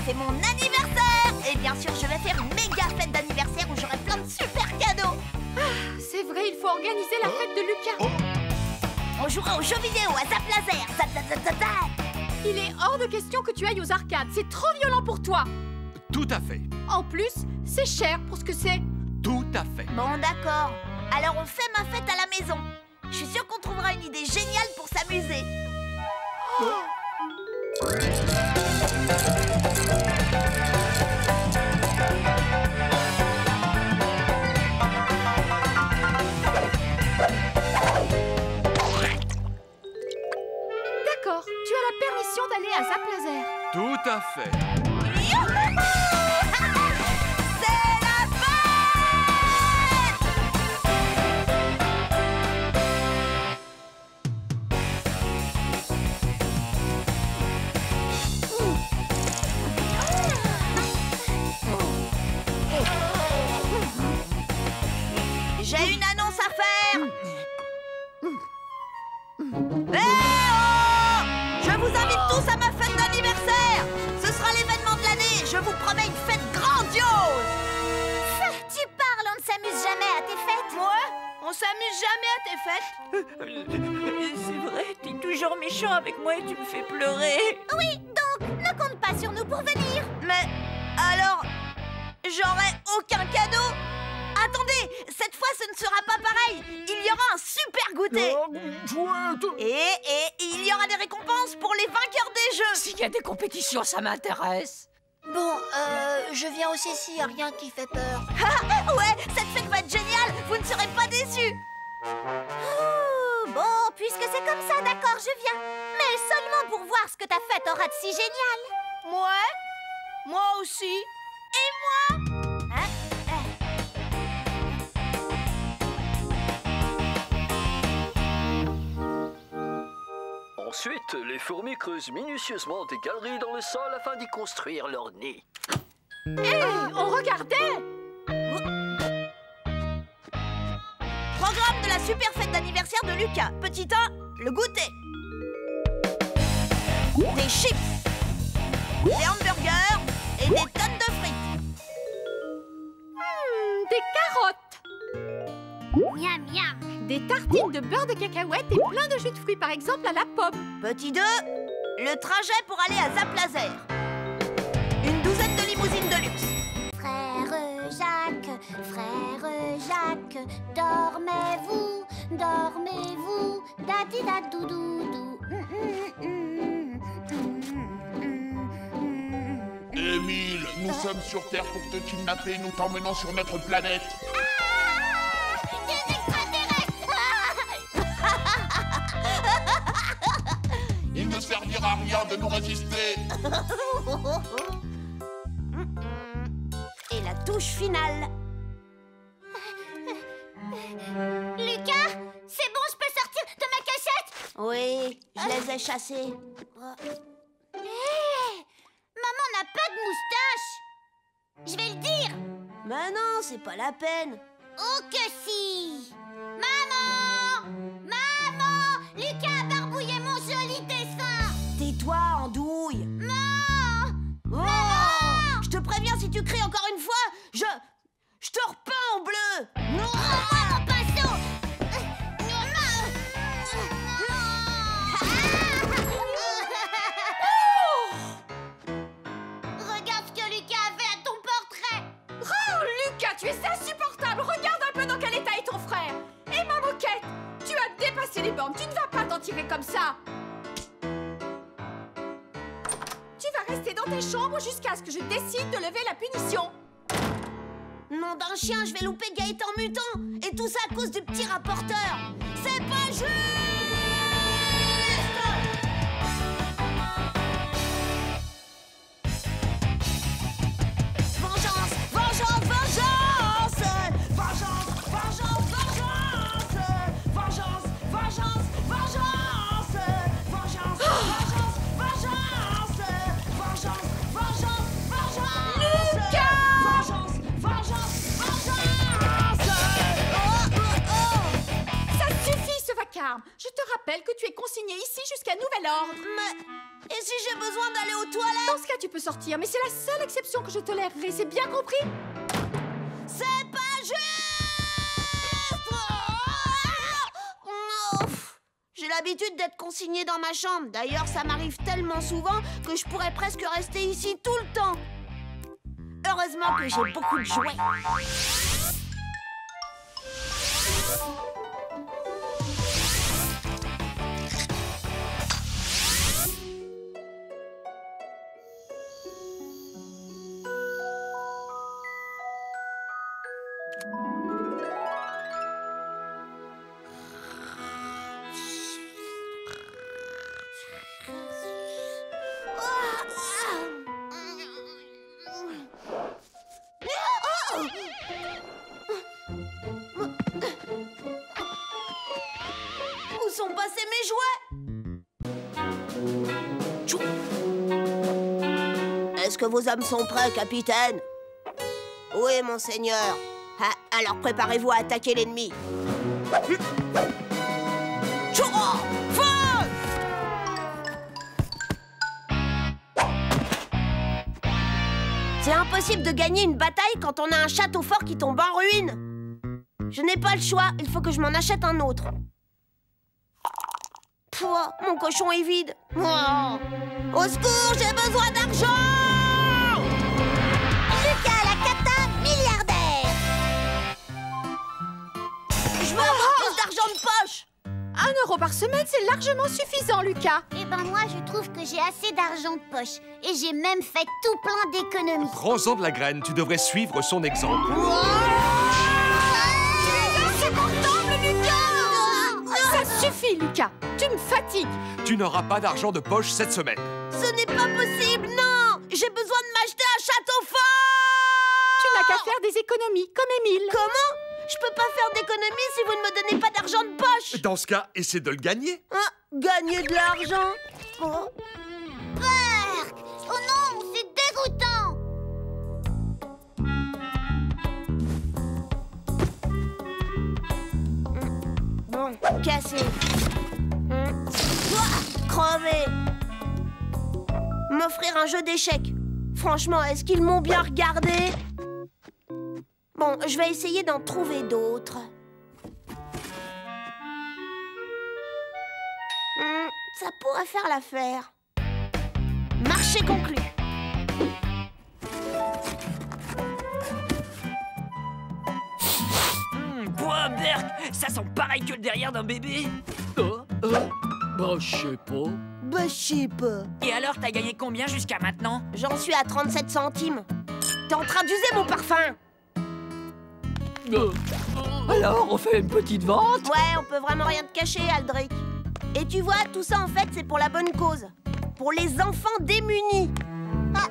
c'est mon anniversaire. Et bien sûr, je vais faire une méga fête d'anniversaire où j'aurai plein de super cadeaux. C'est vrai, il faut organiser la fête de Lucas. On jouera aux jeux vidéo, à Zap Laser. Zap, zap, zap, zap, zap. Il est hors de question que tu ailles aux arcades. C'est trop violent pour toi. Tout à fait. En plus, c'est cher pour ce que c'est. Tout à fait. Bon, d'accord. Alors on fait ma fête à la maison. Je suis sûre qu'on trouvera une idée géniale pour s'amuser. D'accord, tu as la permission d'aller à Zap Laser. Tout à fait. C'est la fête! J'ai une annonce à faire! Je vous invite tous à ma fête d'anniversaire! Ce sera l'événement de l'année! Je vous promets une fête grandiose! Tu parles, on ne s'amuse jamais à tes fêtes! Ouais, on s'amuse jamais à tes fêtes! C'est vrai, t'es toujours méchant avec moi et tu me fais pleurer. Oui, donc ne compte pas sur nous pour venir! Mais alors, j'aurai aucun cadeau? Attendez, cette fois ce ne sera pas pareil! Il y aura un super goûter! Et il y aura des récompenses pour les vainqueurs des jeux! S'il y a des compétitions, ça m'intéresse. Bon, je viens aussi s'il n'y a rien qui fait peur. Ouais, cette fête va être géniale! Vous ne serez pas déçus! Bon, puisque c'est comme ça, d'accord, je viens. Mais seulement pour voir ce que ta fête aura de si génial. Ouais, moi aussi. Et moi? Ensuite, les fourmis creusent minutieusement des galeries dans le sol afin d'y construire leur nid. Hé, on regardait. Programme de la super fête d'anniversaire de Lucas. Petit 1, le goûter. Des chips, des hamburgers et des tonnes de frites. Des carottes. Miam, miam. Des tartines de beurre de cacahuète et plein de jus de fruits, par exemple à la pomme. Petit 2, le trajet pour aller à Zap Laser. Une douzaine de limousines de luxe. Frère Jacques, dormez-vous, dormez-vous, dadi-da-dou-dou-dou. Émile, nous sommes sur Terre pour te kidnapper, nous t'emmenons sur notre planète. Des extraterrestres! Il ne servira à rien de nous résister. Et la touche finale. Lucas, c'est bon, je peux sortir de ma cachette? Oui, je les ai chassés. Maman n'a pas de moustache. Je vais le dire. Mais non, c'est pas la peine. Oh que si. Maman! Maman! Lucas a barbouillé mon joli dessin. Tais-toi, andouille. Non! Maman! Je te préviens, si tu cries encore une fois, je te repeins en bleu. Non! Rends-moi mon pinceau. Regarde ce que Lucas a fait à ton portrait. Oh, Lucas, tu es insupportable. Regarde un peu dans quel état est ton frère. Et ma moquette, tu as dépassé les bornes. Tu ne vas pas t'en tirer comme ça. Tu vas rester dans tes chambres jusqu'à ce que je décide de lever la punition. Nom d'un chien, je vais louper Gaëtan mutant. Et tout ça à cause du petit rapporteur. C'est pas juste. Vengeance, vengeance, vengeance. Vengeance, vengeance, vengeance. Vengeance, vengeance, vengeance. Vengeance, vengeance, vengeance. Vengeance, vengeance, vengeance. Lucas! Vengeance, vengeance, vengeance. Ça suffit, ce vacarme. Je te rappelle que tu es consigné ici jusqu'à nouvel ordre. Mais Et si j'ai besoin d'aller aux toilettes? Dans ce cas, tu peux sortir, mais c'est la seule exception que je tolérerai, c'est bien compris? C'est pas juste! Oh, j'ai l'habitude d'être consignée dans ma chambre. D'ailleurs, ça m'arrive tellement souvent que je pourrais presque rester ici tout le temps. Heureusement que j'ai beaucoup de jouets. Où sont passés mes jouets? Est-ce que vos hommes sont prêts, capitaine? Oui, monseigneur. Ah, alors préparez-vous à attaquer l'ennemi. C'est impossible de gagner une bataille quand on a un château fort qui tombe en ruine. Je n'ai pas le choix, il faut que je m'en achète un autre. Pouah, mon cochon est vide. Oh. Au secours, j'ai besoin d'argent! Lucas, la cata milliardaire. Je veux avoir plus d'argent de poche! 1 euro par semaine, c'est largement suffisant, Lucas. Eh ben moi, je trouve que j'ai assez d'argent de poche. Et j'ai même fait tout plein d'économies. Prends-en de la graine, tu devrais suivre son exemple. Insupportable, Lucas! Ça suffit, Lucas. Tu me fatigues. Tu n'auras pas d'argent de poche cette semaine. Ce n'est pas possible, non! J'ai besoin de m'acheter un château fort! Tu n'as qu'à faire des économies, comme Émile. Comment? Je peux pas faire d'économies si vous ne me donnez pas d'argent de poche! Dans ce cas, essaie de le gagner. Hein? Gagner de l'argent? Oh. Berk! Oh non, c'est dégoûtant! Bon, cassé. Crevé. M'offrir un jeu d'échecs. Franchement, est-ce qu'ils m'ont bien regardé? Bon, je vais essayer d'en trouver d'autres. Ça pourrait faire l'affaire. Marché conclu. Quoi, Berk? Ça sent pareil que le derrière d'un bébé. Bah, je sais pas. Bah, je sais pas. Et alors, t'as gagné combien jusqu'à maintenant? J'en suis à 37 centimes. T'es en train d'user mon parfum. Alors, on fait une petite vente? Ouais, on peut vraiment rien te cacher, Aldric. Et tu vois, tout ça, en fait, c'est pour la bonne cause. Pour les enfants démunis. Ah,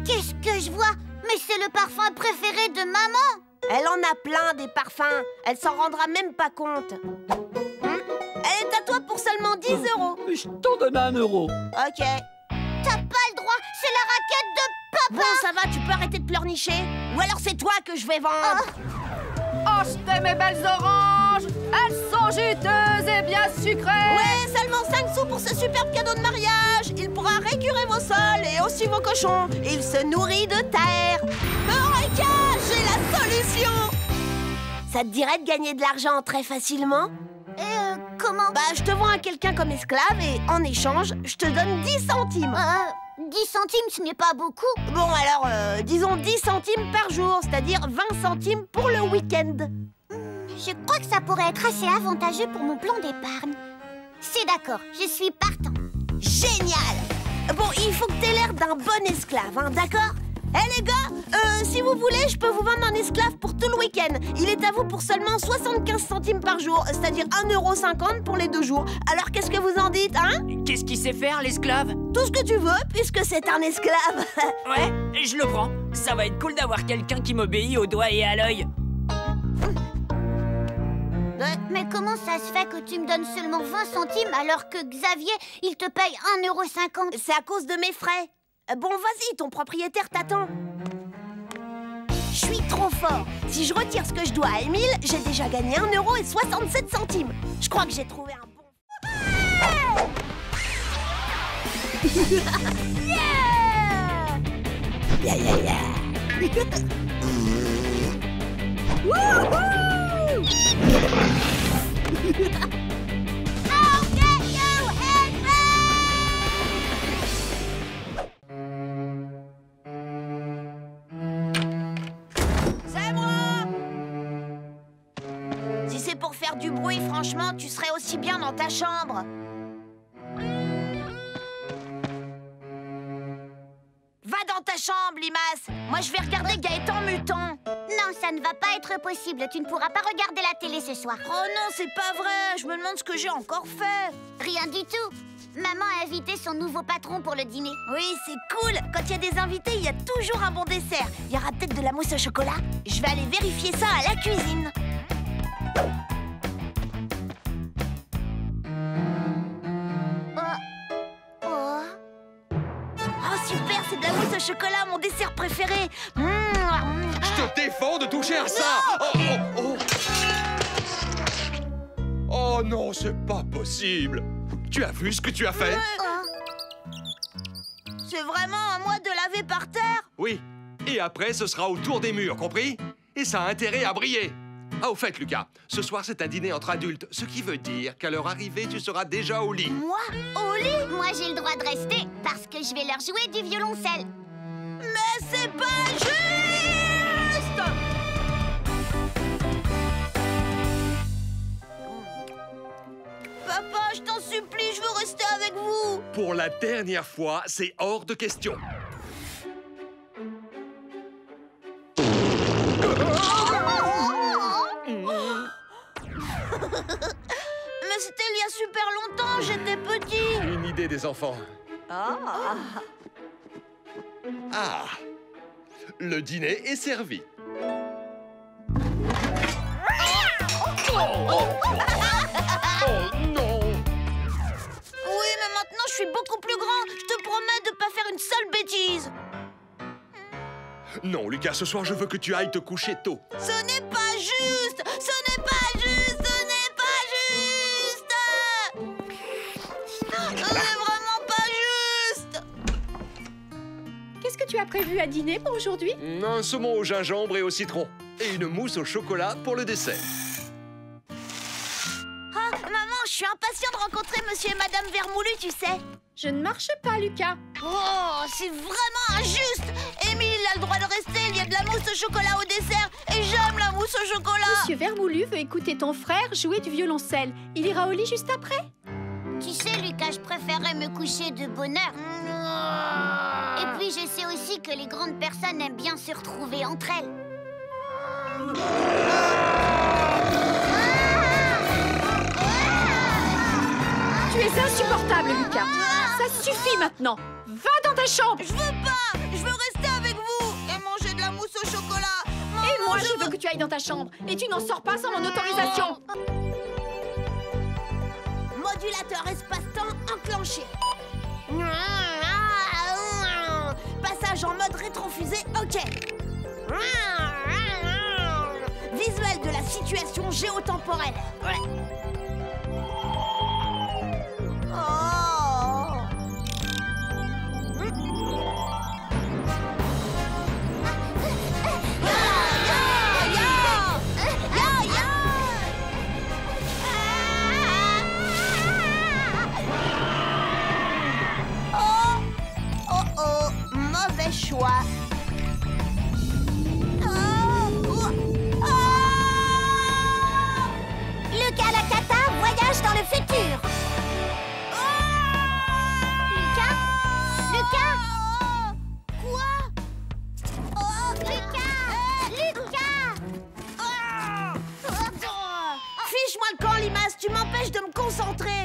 qu'est-ce que je vois? Mais c'est le parfum préféré de maman. Elle en a plein, des parfums. Elle s'en rendra même pas compte. Elle est à toi pour seulement 10 euros. Je t'en donne 1 euro. Ok. T'as pas le droit, c'est la raquette de papa. Bon, ça va, tu peux arrêter de pleurnicher? Ou alors c'est toi que je vais vendre. Achetez mes belles oranges. Elles sont juteuses et bien sucrées. Ouais, seulement 5 sous pour ce superbe cadeau de mariage. Il pourra récurer vos sols et aussi vos cochons. Il se nourrit de terre. Eureka, j'ai la solution. Ça te dirait de gagner de l'argent très facilement? Comment? Bah, je te vends à quelqu'un comme esclave et en échange, je te donne 10 centimes. 10 centimes, ce n'est pas beaucoup. Bon, alors, disons 10 centimes par jour, c'est-à-dire 20 centimes pour le week-end. Je crois que ça pourrait être assez avantageux pour mon plan d'épargne. C'est d'accord, je suis partant. Génial! Bon, il faut que t'aies l'air d'un bon esclave, hein, d'accord? Les gars, si vous voulez, je peux vous vendre un esclave pour tout le week-end. Il est à vous pour seulement 75 centimes par jour, c'est-à-dire 1,50 € pour les 2 jours. Alors, qu'est-ce que vous en dites, hein? Qu'est-ce qu'il sait faire, l'esclave? Tout ce que tu veux, puisque c'est un esclave. Ouais, je le prends. Ça va être cool d'avoir quelqu'un qui m'obéit au doigt et à l'œil. Mais comment ça se fait que tu me donnes seulement 20 centimes alors que Xavier, il te paye 1,50 €? C'est à cause de mes frais. Bon, vas-y, ton propriétaire t'attend. Je suis trop fort. Si je retire ce que je dois à Émile, j'ai déjà gagné 1,67 €. Je crois que j'ai trouvé un bon... C'est moi! Si c'est pour faire du bruit, franchement, tu serais aussi bien dans ta chambre. Va dans ta chambre, Limace. Moi, je vais regarder Gaëtan Mutant. Non, ça ne va pas être possible. Tu ne pourras pas regarder la télé ce soir. Oh non, c'est pas vrai. Je me demande ce que j'ai encore fait. Rien du tout. Maman a invité son nouveau patron pour le dîner. Oui, c'est cool. Quand il y a des invités, il y a toujours un bon dessert. Il y aura peut-être de la mousse au chocolat. Je vais aller vérifier ça à la cuisine. Oh, super, c'est de la mousse au chocolat, mon dessert préféré. Je te défends de toucher à ça. Oh non, c'est pas possible. Tu as vu ce que tu as fait? C'est vraiment à moi de laver par terre? Oui. Et après, ce sera au tour des murs, compris? Et ça a intérêt à briller. Ah, au fait, Lucas, ce soir, c'est un dîner entre adultes, ce qui veut dire qu'à leur arrivée, tu seras déjà au lit. Moi? Au lit? Moi, j'ai le droit de rester parce que je vais leur jouer du violoncelle. Mais c'est pas juste! Papa, je t'en supplie, je veux rester avec vous. Pour la dernière fois, c'est hors de question. Mais c'était il y a super longtemps, j'étais petit. Une idée des enfants. Ah, le dîner est servi. Oh non! Oui, mais maintenant je suis beaucoup plus grand. Je te promets de pas faire une seule bêtise. Non, Lucas, ce soir, je veux que tu ailles te coucher tôt. Ce n'est pas juste! Ce n'est pas juste! Ce n'est pas juste! Ce n'est vraiment pas juste! Qu'est-ce que tu as prévu à dîner pour aujourd'hui? Un saumon au gingembre et au citron. Et une mousse au chocolat pour le dessert. Ah, maman, je suis impatient de rencontrer Monsieur et Madame Vermoulu, tu sais. Je ne marche pas, Lucas. Oh, c'est vraiment injuste! Émile a le droit de rester, il y a de la mousse au chocolat au dessert, et j'aime la mousse au chocolat! Monsieur Vermoulu veut écouter ton frère jouer du violoncelle. Il ira au lit juste après. Tu sais, Lucas, je préférerais me coucher de bonne heure. Et puis, je sais aussi que les grandes personnes aiment bien se retrouver entre elles. Tu es insupportable, Lucas. Ça suffit maintenant. Va dans ta chambre. Je veux pas! Je veux rester avec vous et manger de la mousse au chocolat! Maman, Et moi, je veux que tu ailles dans ta chambre. Et tu n'en sors pas sans mon autorisation. Modulateur espace-temps enclenché. Passage en mode rétrofusée, ok. Visuel de la situation géotemporelle. Mauvais choix. Lucas la Cata voyage dans le futur. Lucas? Lucas? Quoi? Lucas? Lucas? Fiche-moi le camp, Limace, tu m'empêches de me concentrer.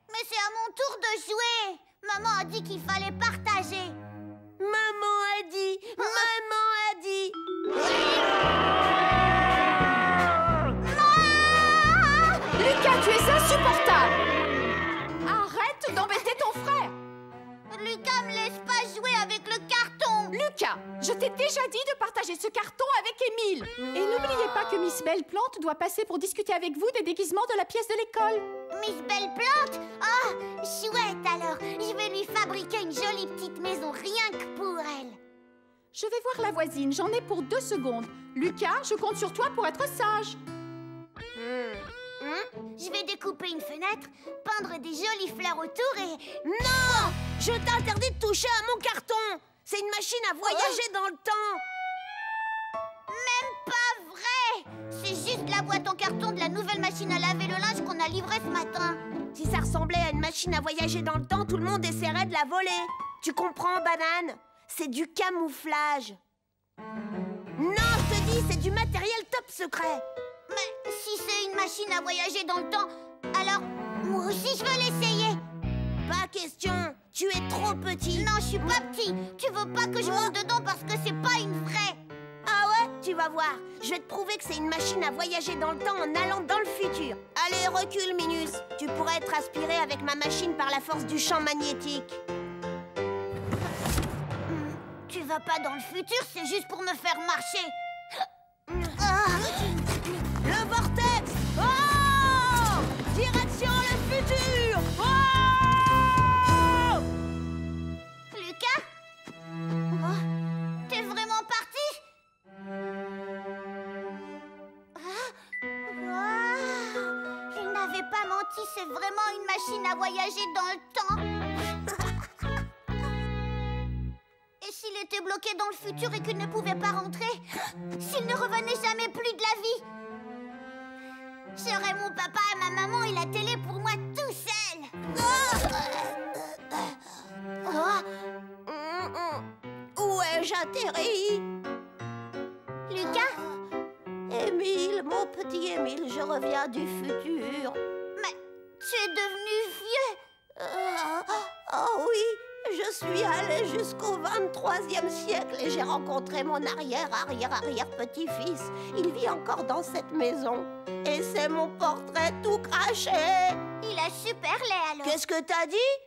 Mais c'est à mon tour de jouer. Maman a dit qu'il fallait partager. Maman a dit. Lucas, tu es insupportable. Arrête d'embêter ton frère. Lucas me laisse pas jouer avec le carton. Lucas, je t'ai t'ai déjà dit de partager ce carton avec Émile. Et n'oubliez pas que Miss Belle-Plante doit passer pour discuter avec vous des déguisements de la pièce de l'école. Miss Belle-Plante? Oh, chouette alors. Je vais lui fabriquer une jolie petite maison rien que pour elle. Je vais voir la voisine, j'en ai pour 2 secondes. Lucas, je compte sur toi pour être sage. Je vais découper une fenêtre, peindre des jolies fleurs autour et... Non! Je t'interdis de toucher à mon carton! C'est une machine à voyager dans le temps! Même pas vrai! C'est juste la boîte en carton de la nouvelle machine à laver le linge qu'on a livrée ce matin. Si ça ressemblait à une machine à voyager dans le temps, tout le monde essaierait de la voler. Tu comprends, Banane? C'est du camouflage. Non, je te dis, c'est du matériel top secret. Mais si c'est une machine à voyager dans le temps, alors moi aussi je veux l'essayer. Pas question, tu es trop petit. Non, je suis pas petit. Tu veux pas que je monte dedans parce que c'est pas une vraie. Ah ouais? Tu vas voir. Je vais te prouver que c'est une machine à voyager dans le temps en allant dans le futur. Allez, recule, Minus. Tu pourrais être aspiré avec ma machine par la force du champ magnétique. Tu vas pas dans le futur, c'est juste pour me faire marcher. Le vortex! Oh! Direction le futur! Oh! Lucas? Oh, t'es vraiment parti? Je n'avais pas menti, c'est vraiment une machine à voyager dans le temps. Et s'il était bloqué dans le futur et qu'il ne pouvait pas rentrer? S'il ne revenait jamais plus de la vie? J'aurais mon papa et ma maman et la télé pour moi tout seul. Où ai-je atterri? Lucas? Émile, mon petit Émile, je reviens du futur. Mais tu es devenu vieux. Oh oui, je suis allée jusqu'au 23e siècle et j'ai rencontré mon arrière-arrière-arrière-petit-fils. Il vit encore dans cette maison. Et c'est mon portrait tout craché. Il a super laid alors. Qu'est-ce que t'as dit?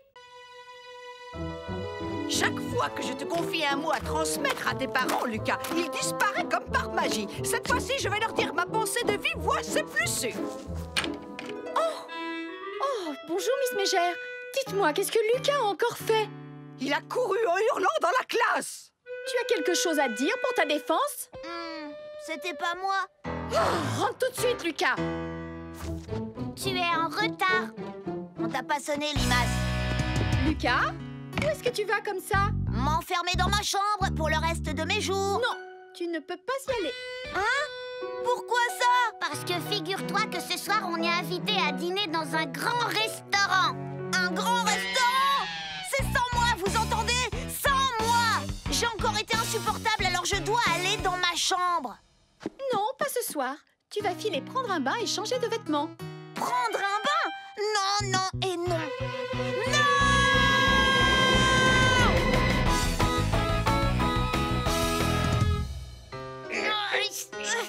Chaque fois que je te confie un mot à transmettre à tes parents, Lucas, il disparaît comme par magie. Cette fois-ci, je vais leur dire ma pensée de vive voix, c'est plus sûr. Oh, bonjour Miss Mégère. Dites-moi, qu'est-ce que Lucas a encore fait? Il a couru en hurlant dans la classe. Tu as quelque chose à dire pour ta défense? C'était pas moi. Rentre tout de suite, Lucas. Tu es en retard. On t'a pas sonné, limace. Lucas, où est-ce que tu vas comme ça? M'enfermer dans ma chambre pour le reste de mes jours. Non, tu ne peux pas y aller. Hein? Pourquoi ça? Parce que figure-toi que ce soir, on est invité à dîner dans un grand restaurant. Un grand restaurant? C'est sans moi, vous entendez? Sans moi! J'ai encore été insupportable, alors je dois aller dans ma chambre. Non, pas ce soir. Tu vas filer prendre un bain et changer de vêtements. Prendre un bain? Non, non et non. Non!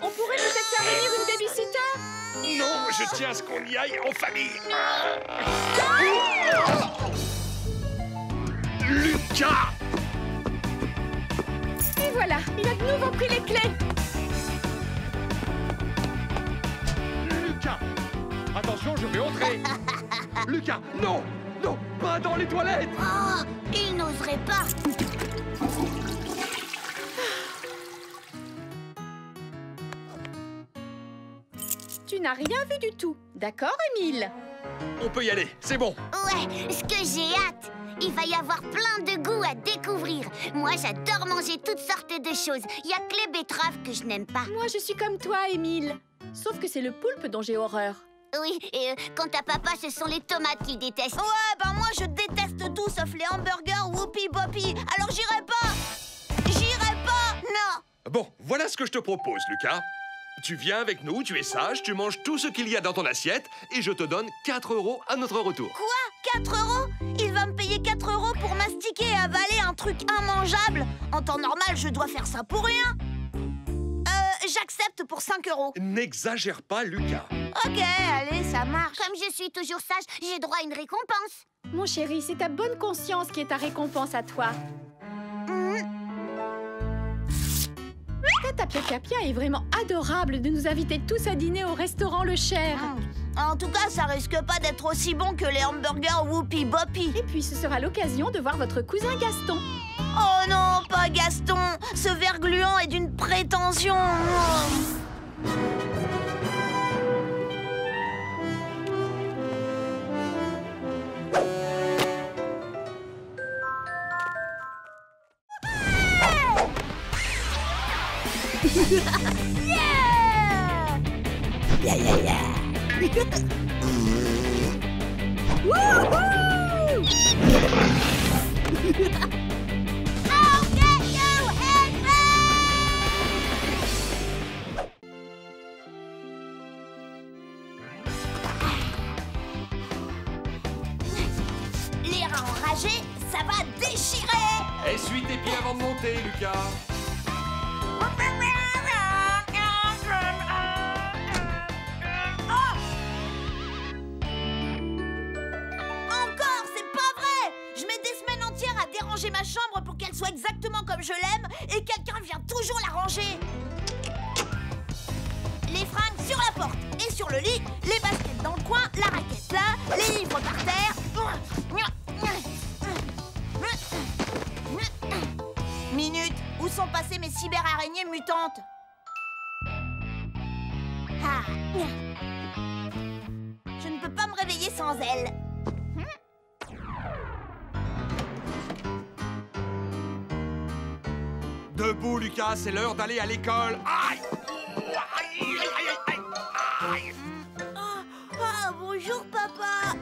On pourrait peut-être faire venir une babysitter? Non, je tiens à ce qu'on y aille en famille. Lucas! Et voilà, il a de nouveau pris les clés. Lucas! Attention, je vais entrer. Lucas, non! Non, pas dans les toilettes! Oh, il n'oserait pas. Tu n'as rien vu du tout. D'accord, Émile? On peut y aller, c'est bon. Ouais, ce que j'ai hâte. Il va y avoir plein de goûts à découvrir. Moi, j'adore manger toutes sortes de choses. Il y a que les betteraves que je n'aime pas. Moi, je suis comme toi, Émile. Sauf que c'est le poulpe dont j'ai horreur. Oui, et quant à papa, ce sont les tomates qu'il déteste. Ouais, ben moi je déteste tout sauf les hamburgers Whoopi Boppy. Alors j'irai pas. J'irai pas. Non. Bon, voilà ce que je te propose, Lucas. Tu viens avec nous, tu es sage, tu manges tout ce qu'il y a dans ton assiette et je te donne 4 € à notre retour. Quoi? 4 €? Il va me payer 4 € pour mastiquer et avaler un truc immangeable? En temps normal, je dois faire ça pour rien. J'accepte pour 5 €. N'exagère pas, Lucas. Ok, allez, ça marche. Comme je suis toujours sage, j'ai droit à une récompense. Mon chéri, c'est ta bonne conscience qui est ta récompense à toi. tante Apia est vraiment adorable de nous inviter tous à dîner au restaurant Le Cher. En tout cas, ça risque pas d'être aussi bon que les hamburgers Whoopi Boppy. Et puis ce sera l'occasion de voir votre cousin Gaston. Oh non, pas Gaston. Ce ver gluant est d'une prétention. Les rats enragés, ça va déchirer. Essuie tes pieds avant de monter, Lucas. Encore, c'est pas vrai. Je mets des semaines entières à déranger ma chambre pour qu'elle soit exactement comme je l'aime et quelqu'un vient toujours la ranger. Les fringues sur la porte et sur le lit, les baskets dans le coin, la raquette là, les livres par terre. Minute, où sont passées mes cyber-araignées mutantes? Ah. Je ne peux pas me réveiller sans elles. Debout, Lucas, c'est l'heure d'aller à l'école. Aïe! Bonjour, papa.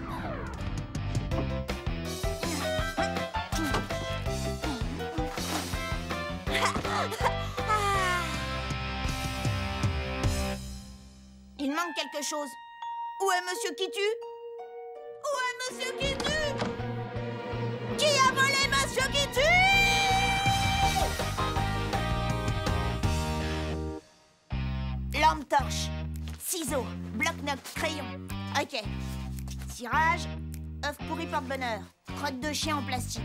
Il manque quelque chose. Où est Monsieur Kitu? Où est Monsieur Kitu? Qui a volé Monsieur Kitu? Lampe torche, ciseaux, bloc-notes, crayon. Ok. Cirage, œuf pourri porte-bonheur, crotte de chien en plastique.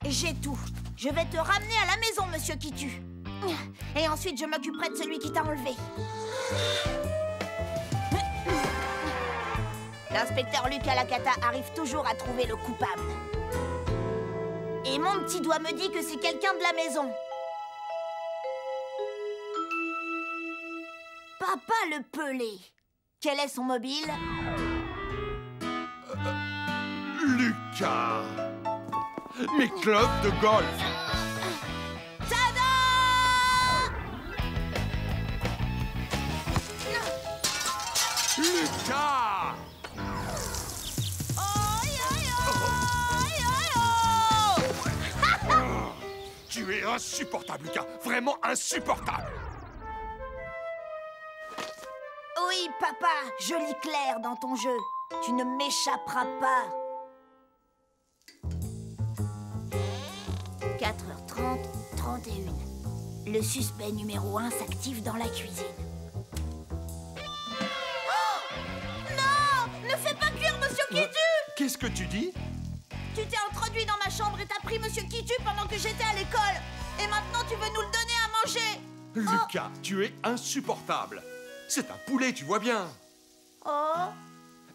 J'ai tout. Je vais te ramener à la maison, Monsieur Kitu. Et ensuite, je m'occuperai de celui qui t'a enlevé. L'inspecteur Lucas Lacata arrive toujours à trouver le coupable. Et mon petit doigt me dit que c'est quelqu'un de la maison. Papa le pelé. Quel est son mobile? Lucas! Mes clubs de golf! Tada! Lucas! Tu es insupportable, Lucas! Vraiment insupportable! Oui, papa, je lis clair dans ton jeu. Tu ne m'échapperas pas. 4h30, 31. Le suspect numéro 1 s'active dans la cuisine. Oh! Non! Ne fais pas cuire Monsieur Kitu! Qu'est-ce que tu dis? Tu t'es introduit dans ma chambre et t'as pris Monsieur Kitu pendant que j'étais à l'école. Et maintenant, tu veux nous le donner à manger. Lucas, tu es insupportable. C'est un poulet, tu vois bien. Oh!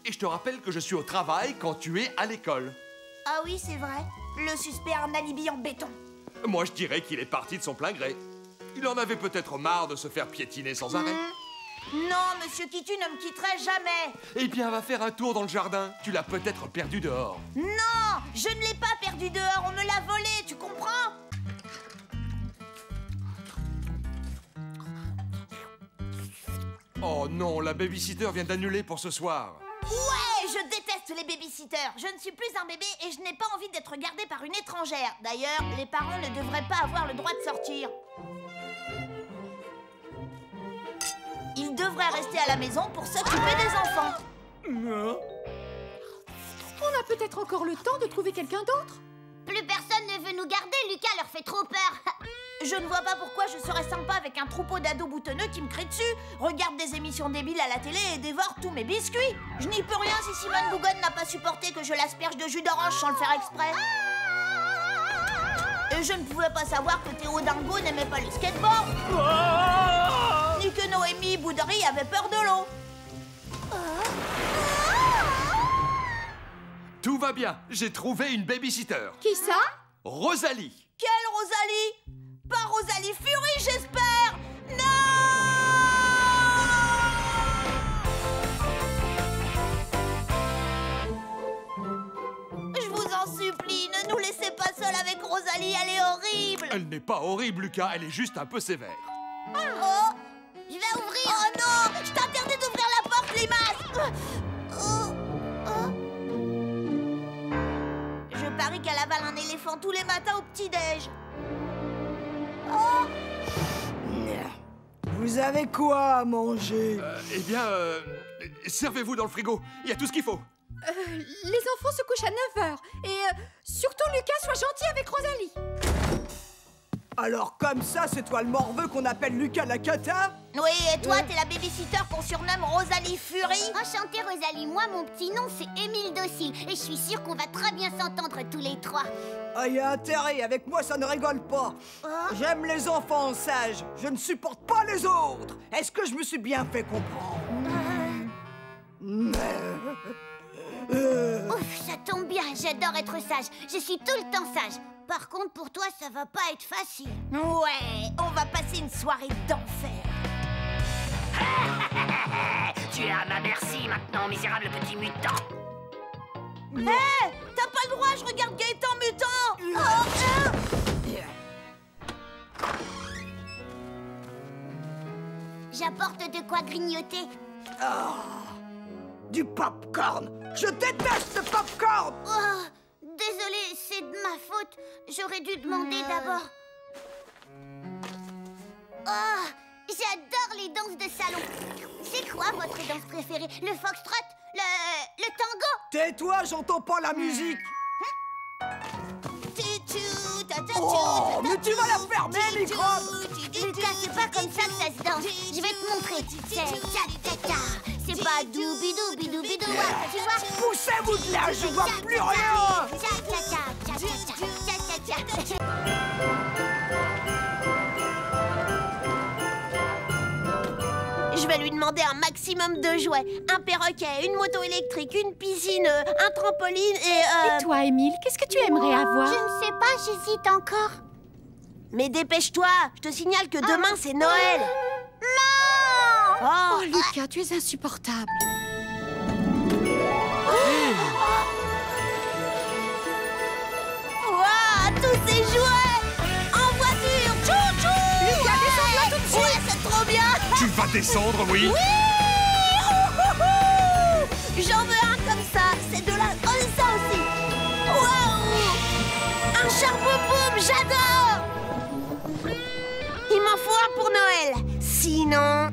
Et je te rappelle que je suis au travail quand tu es à l'école. Ah oui, c'est vrai. Le suspect a un alibi en béton. Moi, je dirais qu'il est parti de son plein gré. Il en avait peut-être marre de se faire piétiner sans arrêt. Non, Monsieur Kitu ne me quitterait jamais. Eh bien, va faire un tour dans le jardin. Tu l'as peut-être perdu dehors. Non, je ne l'ai pas perdu dehors, on me l'a volé, tu comprends? Oh non, la babysitter vient d'annuler pour ce soir. Ouais, je déteste les babysitters. Je ne suis plus un bébé et je n'ai pas envie d'être gardée par une étrangère. D'ailleurs, les parents ne devraient pas avoir le droit de sortir. Ils devraient rester à la maison pour s'occuper des enfants. On a peut-être encore le temps de trouver quelqu'un d'autre. Plus personne ne veut nous garder, Lucas leur fait trop peur. Je ne vois pas pourquoi je serais sympa avec un troupeau d'ados boutonneux qui me crient dessus, regarde des émissions débiles à la télé et dévore tous mes biscuits. Je n'y peux rien si Simone Bougon n'a pas supporté que je l'asperge de jus d'orange sans le faire exprès. Et je ne pouvais pas savoir que Théo Dingo n'aimait pas le skateboard. Woodry avait peur de l'eau. Tout va bien, j'ai trouvé une babysitter. Qui ça? Rosalie. Quelle Rosalie? Pas Rosalie Fury, j'espère. Non! Je vous en supplie, ne nous laissez pas seuls avec Rosalie, elle est horrible. Elle n'est pas horrible, Lucas, elle est juste un peu sévère. Oh, je vais ouvrir. Oh non! Je t'interdis d'ouvrir la porte, Limace! Je parie qu'elle avale un éléphant tous les matins au petit-déj. Vous avez quoi à manger? Eh bien, servez-vous dans le frigo, il y a tout ce qu'il faut. Les enfants se couchent à 9h. Et surtout, Lucas, sois gentil avec Rosalie. Alors comme ça, c'est toi le morveux qu'on appelle Lucas la cata? Oui, et toi, t'es la babysitter qu'on surnomme Rosalie Fury. Enchantée, Rosalie. Moi, mon petit nom, c'est Émile Docile. Et je suis sûre qu'on va très bien s'entendre tous les trois. Ah, y a intérêt, avec moi ça ne rigole pas. J'aime les enfants sages, je ne supporte pas les autres. Est-ce que je me suis bien fait comprendre? Ouf, ça tombe bien. J'adore être sage. Je suis tout le temps sage. Par contre, pour toi, ça va pas être facile. Ouais, on va passer une soirée d'enfer. Tu es à ma merci maintenant, misérable petit mutant. Hé, t'as pas le droit, je regarde Gaëtan mutant. J'apporte de quoi grignoter. Du popcorn. Je déteste le popcorn. Oh, désolée, c'est de ma faute. J'aurais dû demander d'abord. Oh, j'adore les danses de salon. C'est quoi votre danse préférée? Le foxtrot? Le tango? Tais-toi, j'entends pas la musique. Oh, mais tu vas la fermer, microbe. Lucas, c'est pas comme ça que ça se danse. Je vais te montrer. C'est tcha-tcha-tcha. C'est pas doubi-doubi-doubi-dou. Tu vois? Poussez-vous de là, je vois plus rien. Tcha-tcha-tcha, tcha-tcha-tcha, tcha-tcha-tcha. Je vais lui demander un maximum de jouets. Un perroquet, une moto électrique, une piscine, un trampoline et... Et toi, Émile, qu'est-ce que tu aimerais avoir? Je ne sais pas, j'hésite encore. Mais dépêche-toi, je te signale que demain c'est Noël. Non! Oh, Lucas, tu es insupportable. Waouh, tous ces jouets en voiture, tchou-tchou. Lucas, descends-là tout de suite. Ouais, c'est trop bien. Tu vas descendre, oui? Oui. J'en veux un comme ça, c'est de la... Oh, ça aussi. Waouh. Un charbon-boum, j'adore. Il m'en faut un pour Noël. Sinon...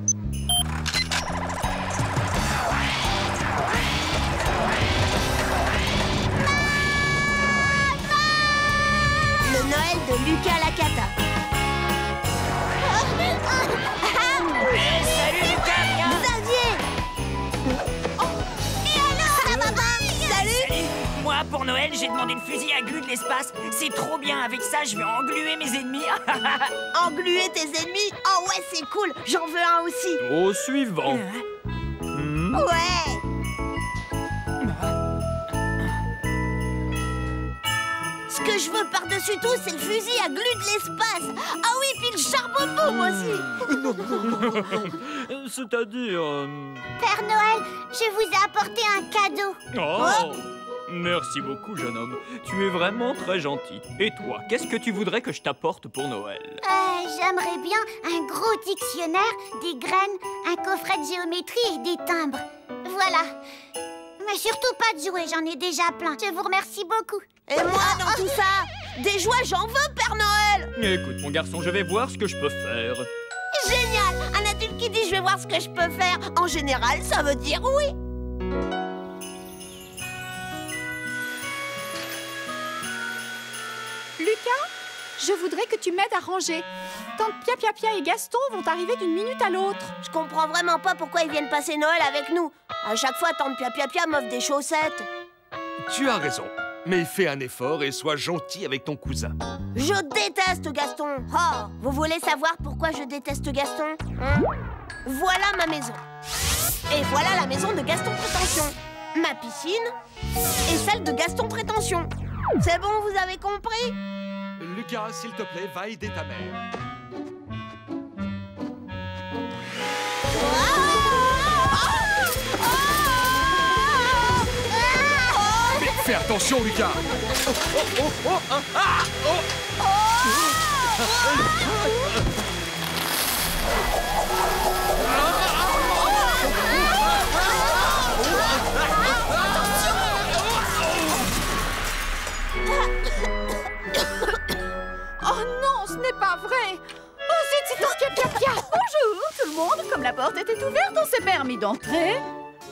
Le Noël de Lucas la cata. Salut Lucas, viens. Xavier. Et alors, ça va pas? Salut. Moi, pour Noël, j'ai demandé le fusil à glu de l'espace. C'est trop bien, avec ça, je vais engluer mes ennemis. Engluer tes ennemis? Oh ouais, c'est cool. J'en veux un aussi. Au suivant. Ouais. Ce que je veux par-dessus tout, c'est le fusil à glu de l'espace. Ah oui, puis le charbon-boum aussi. C'est-à-dire... Père Noël, je vous ai apporté un cadeau. Oh, merci beaucoup, jeune homme. Tu es vraiment très gentil. Et toi, qu'est-ce que tu voudrais que je t'apporte pour Noël? J'aimerais bien un gros dictionnaire, des graines, un coffret de géométrie et des timbres. Voilà. Mais surtout pas de jouets, j'en ai déjà plein. Je vous remercie beaucoup. Et moi, dans tout ça, des jouets, j'en veux, Père Noël. Écoute, mon garçon, je vais voir ce que je peux faire. Génial. Un adulte qui dit « je vais voir ce que je peux faire », en général, ça veut dire oui. Lucas, je voudrais que tu m'aides à ranger. Tante Pia et Gaston vont arriver d'une minute à l'autre. Je comprends vraiment pas pourquoi ils viennent passer Noël avec nous. À chaque fois, tante Pia m'offre des chaussettes. Tu as raison. Mais fais un effort et sois gentil avec ton cousin. Je déteste Gaston. Oh, vous voulez savoir pourquoi je déteste Gaston, hein? Voilà ma maison. Et voilà la maison de Gaston Prétention. Ma piscine et celle de Gaston Prétention. C'est bon, vous avez compris? Lucas, s'il te plaît, va aider ta mère. Mais fais attention, Lucas. Oh non, ce n'est pas vrai. Oh zut, c'est ton pia-pia-pia. Bonjour tout le monde, comme la porte était ouverte, on s'est permis d'entrer.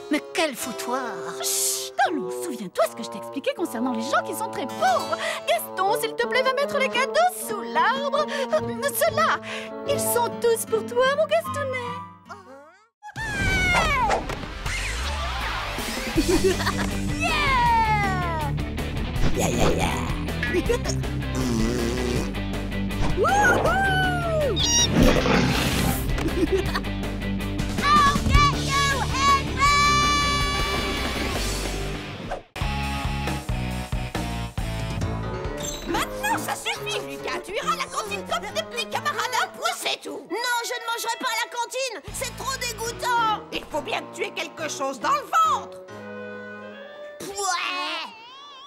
Mais quel foutoir! Chut, allons, souviens-toi ce que je t'ai expliqué concernant les gens qui sont très pauvres. Gaston, s'il te plaît, va mettre les cadeaux sous l'arbre. Ceux-là, ils sont tous pour toi, mon Gastonnet. Yeah, yeah, yeah. Maintenant, ça suffit, Lucas. Tu iras à la cantine comme tes petits camarades, un point, c'est tout. Non, je ne mangerai pas à la cantine. C'est trop dégoûtant. Il faut bien que tu aies quelque chose dans le ventre. Ouais.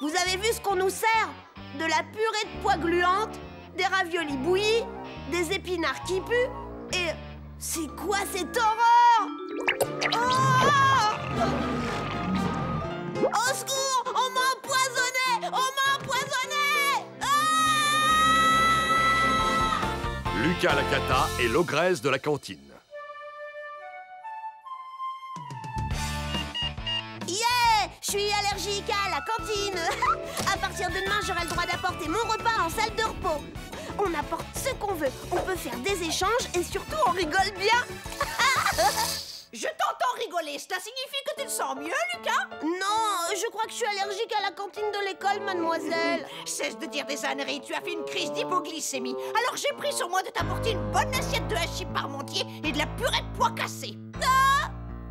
Vous avez vu ce qu'on nous sert? De la purée de pois gluante, des raviolis bouillis, des épinards qui puent et... C'est quoi cette horreur? Oh! Au secours! On m'a empoisonné! On m'a empoisonné! Ah! Lucas Lacata est l'ogresse de la cantine. Yeah! Je suis allergique à la cantine. À partir de demain, j'aurai le droit d'apporter mon repas en salle de repos. On apporte ce qu'on veut, on peut faire des échanges et surtout on rigole bien. Je t'entends rigoler, cela signifie que tu te sens mieux, Lucas? Non, je crois que je suis allergique à la cantine de l'école, mademoiselle. Cesse de dire des âneries, tu as fait une crise d'hypoglycémie. Alors j'ai pris sur moi de t'apporter une bonne assiette de hachis parmentier et de la purée de pois cassés. Ah!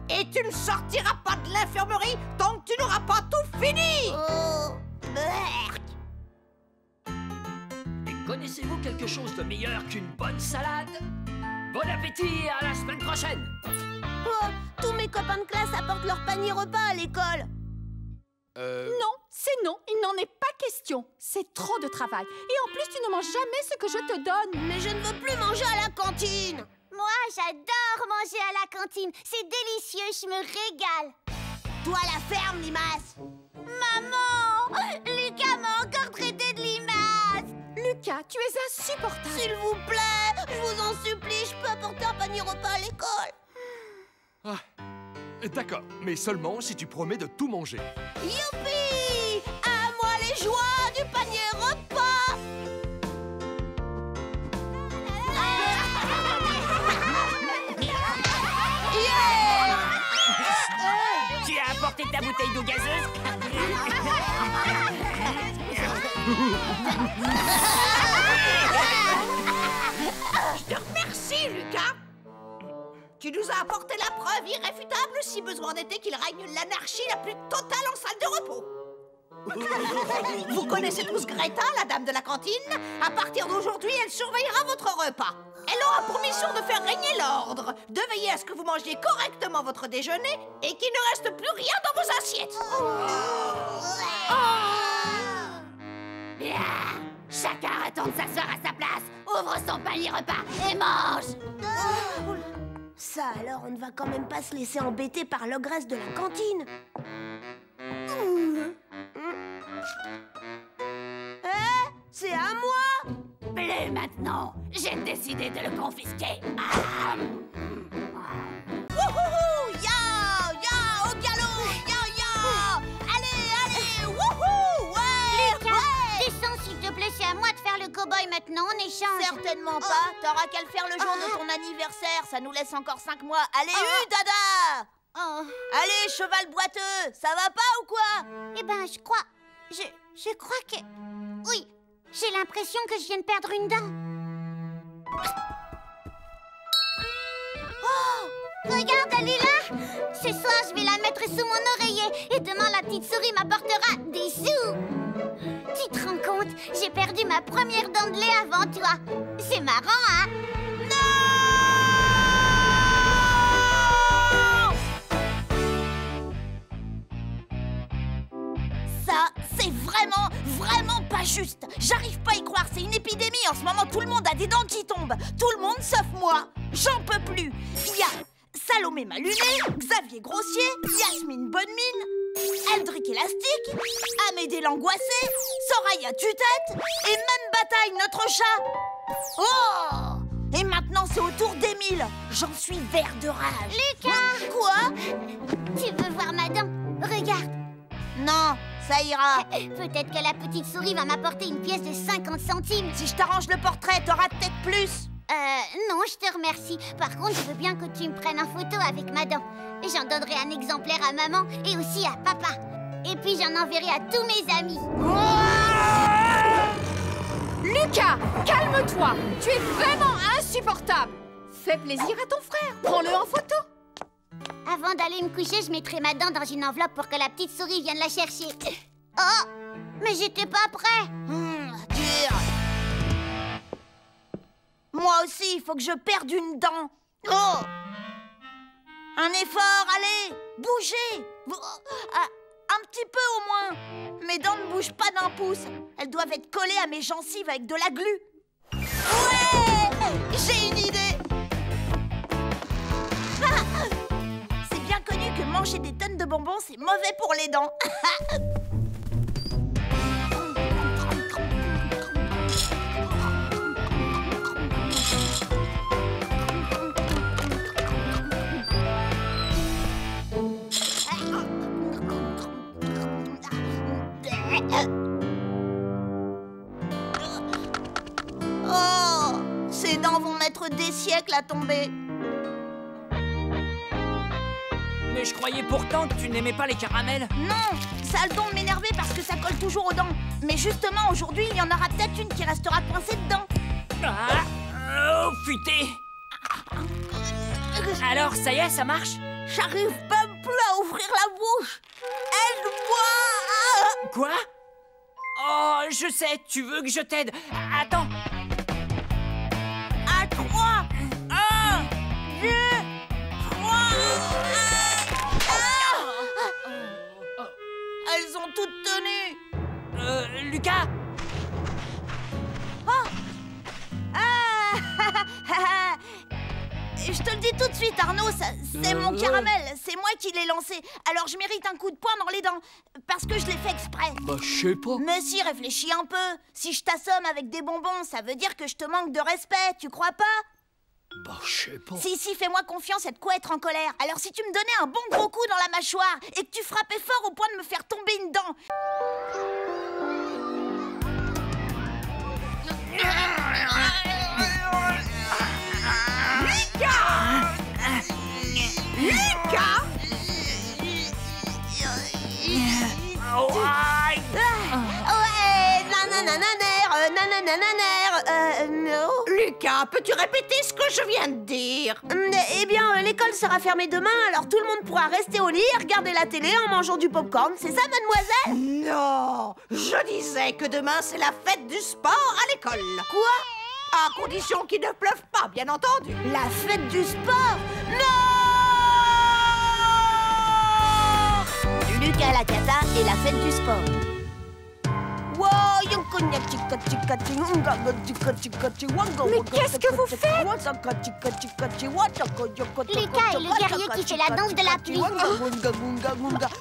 Et tu ne sortiras pas de l'infirmerie tant que tu n'auras pas tout fini. Oh, merde. Connaissez-vous quelque chose de meilleur qu'une bonne salade? Bon appétit et à la semaine prochaine! Oh, tous mes copains de classe apportent leur panier repas à l'école. Non, c'est non, il n'en est pas question. C'est trop de travail. Et en plus, tu ne manges jamais ce que je te donne. Mais je ne veux plus manger à la cantine. Moi, j'adore manger à la cantine. C'est délicieux, je me régale. Toi, la ferme, Limace. Maman! Lucas m'a encore traité de limace. Lucas, tu es insupportable. S'il vous plaît, je vous en supplie, je peux apporter un panier repas à l'école. Ah, d'accord, mais seulement si tu promets de tout manger. Youpi! À moi les joies du panier repas. Yeah! Tu as apporté ta bouteille d'eau gazeuse? Je te remercie, Lucas. Tu nous as apporté la preuve irréfutable, si besoin était, qu'il règne l'anarchie la plus totale en salle de repos. Vous connaissez tous Greta, la dame de la cantine? À partir d'aujourd'hui, elle surveillera votre repas. Elle aura pour mission de faire régner l'ordre, de veiller à ce que vous mangiez correctement votre déjeuner et qu'il ne reste plus rien dans vos assiettes. Bien. Chacun attend s'asseoir à sa place. Ouvre son panier repas et mange. Ça alors, on ne va quand même pas se laisser embêter par l'ogresse de la cantine. C'est à moi. Plus maintenant. J'ai décidé de le confisquer. Wouhou! Ya! Ya! Au galop! Ya! Ya! Allez! Allez! Wouhou! Ouais! Lucas, descends s'il te plaît, c'est à moi de faire le cow-boy maintenant en échange. Certainement pas. T'auras qu'à le faire le jour de ton anniversaire. Ça nous laisse encore 5 mois. Allez, dada! Allez, cheval boiteux! Ça va pas ou quoi? Eh ben, je crois que... Oui, j'ai l'impression que je viens de perdre une dent. Oh! Regarde, elle est là. Ce soir, je vais la mettre sous mon oreiller. Et demain, la petite souris m'apportera des sous. Tu te rends compte? J'ai perdu ma première dent de lait avant toi. C'est marrant, hein? Ça, c'est vraiment pas juste. J'arrive pas à y croire, c'est une épidémie. En ce moment, tout le monde a des dents qui tombent. Tout le monde sauf moi. J'en peux plus. Il y a Salomé Malunet, Xavier Grossier, Yasmine Bonne-Mine, Eldrick Élastique, Amédée l'Angoissé, Soraya Tue-Tête et même Bataille notre chat. Oh! Et maintenant, c'est au tour d'Émile. J'en suis vert de rage. Lucas! Quoi? Tu veux voir ma dent? Regarde. Non, ça ira. Peut-être que la petite souris va m'apporter une pièce de 50 centimes. Si je t'arrange le portrait, t'auras peut-être plus. Non, je te remercie. Par contre, je veux bien que tu me prennes en photo avec ma dent. J'en donnerai un exemplaire à maman et aussi à papa. Et puis j'en enverrai à tous mes amis. Lucas, calme-toi. Tu es vraiment insupportable. Fais plaisir à ton frère. Prends-le en photo. Avant d'aller me coucher, je mettrai ma dent dans une enveloppe pour que la petite souris vienne la chercher. Oh, mais j'étais pas prêt. Dur. Moi aussi, il faut que je perde une dent. Oh! Un effort, allez, bougez. Un petit peu au moins. Mes dents ne bougent pas d'un pouce. Elles doivent être collées à mes gencives avec de la glu. Ouais! J'ai une idée. C'est bien connu que manger des tonnes de bonbons, c'est mauvais pour les dents. Oh, ces dents vont mettre des siècles à tomber. Mais je croyais pourtant que tu n'aimais pas les caramels. Non, ça a le don de m'énerver parce que ça colle toujours aux dents. Mais justement, aujourd'hui, il y en aura peut-être une qui restera coincée dedans. Ah, oh, putain. Alors, ça y est, ça marche? J'arrive même plus à ouvrir la bouche. Aide-moi! Quoi? Oh, je sais, tu veux que je t'aide. Attends. À 3, 1, 2, 3. Elles ont toutes tenu. Lucas. Oh. Je te le dis tout de suite, Arnaud, c'est mon caramel. C'est moi qui l'ai lancé. Alors je mérite un coup de poing dans les dents. Parce que je l'ai fait exprès. Bah, je sais pas. Mais si, réfléchis un peu. Si je t'assomme avec des bonbons, ça veut dire que je te manque de respect, tu crois pas? Bah, je sais pas. Si, fais-moi confiance, et de quoi être en colère. Alors si tu me donnais un bon gros coup dans la mâchoire et que tu frappais fort au point de me faire tomber une dent. Lucas! Lucas, peux-tu répéter ce que je viens de dire? Eh bien, l'école sera fermée demain, alors tout le monde pourra rester au lit et regarder la télé en mangeant du popcorn. C'est ça, mademoiselle? Non, je disais que demain, c'est la fête du sport à l'école. Quoi? À condition qu'il ne pleuve pas, bien entendu. La fête du sport? Non! Lucas la Cata et la fête du sport. Mais qu'est-ce que vous faites? Lucas est le guerrier qui fait la danse de la pluie.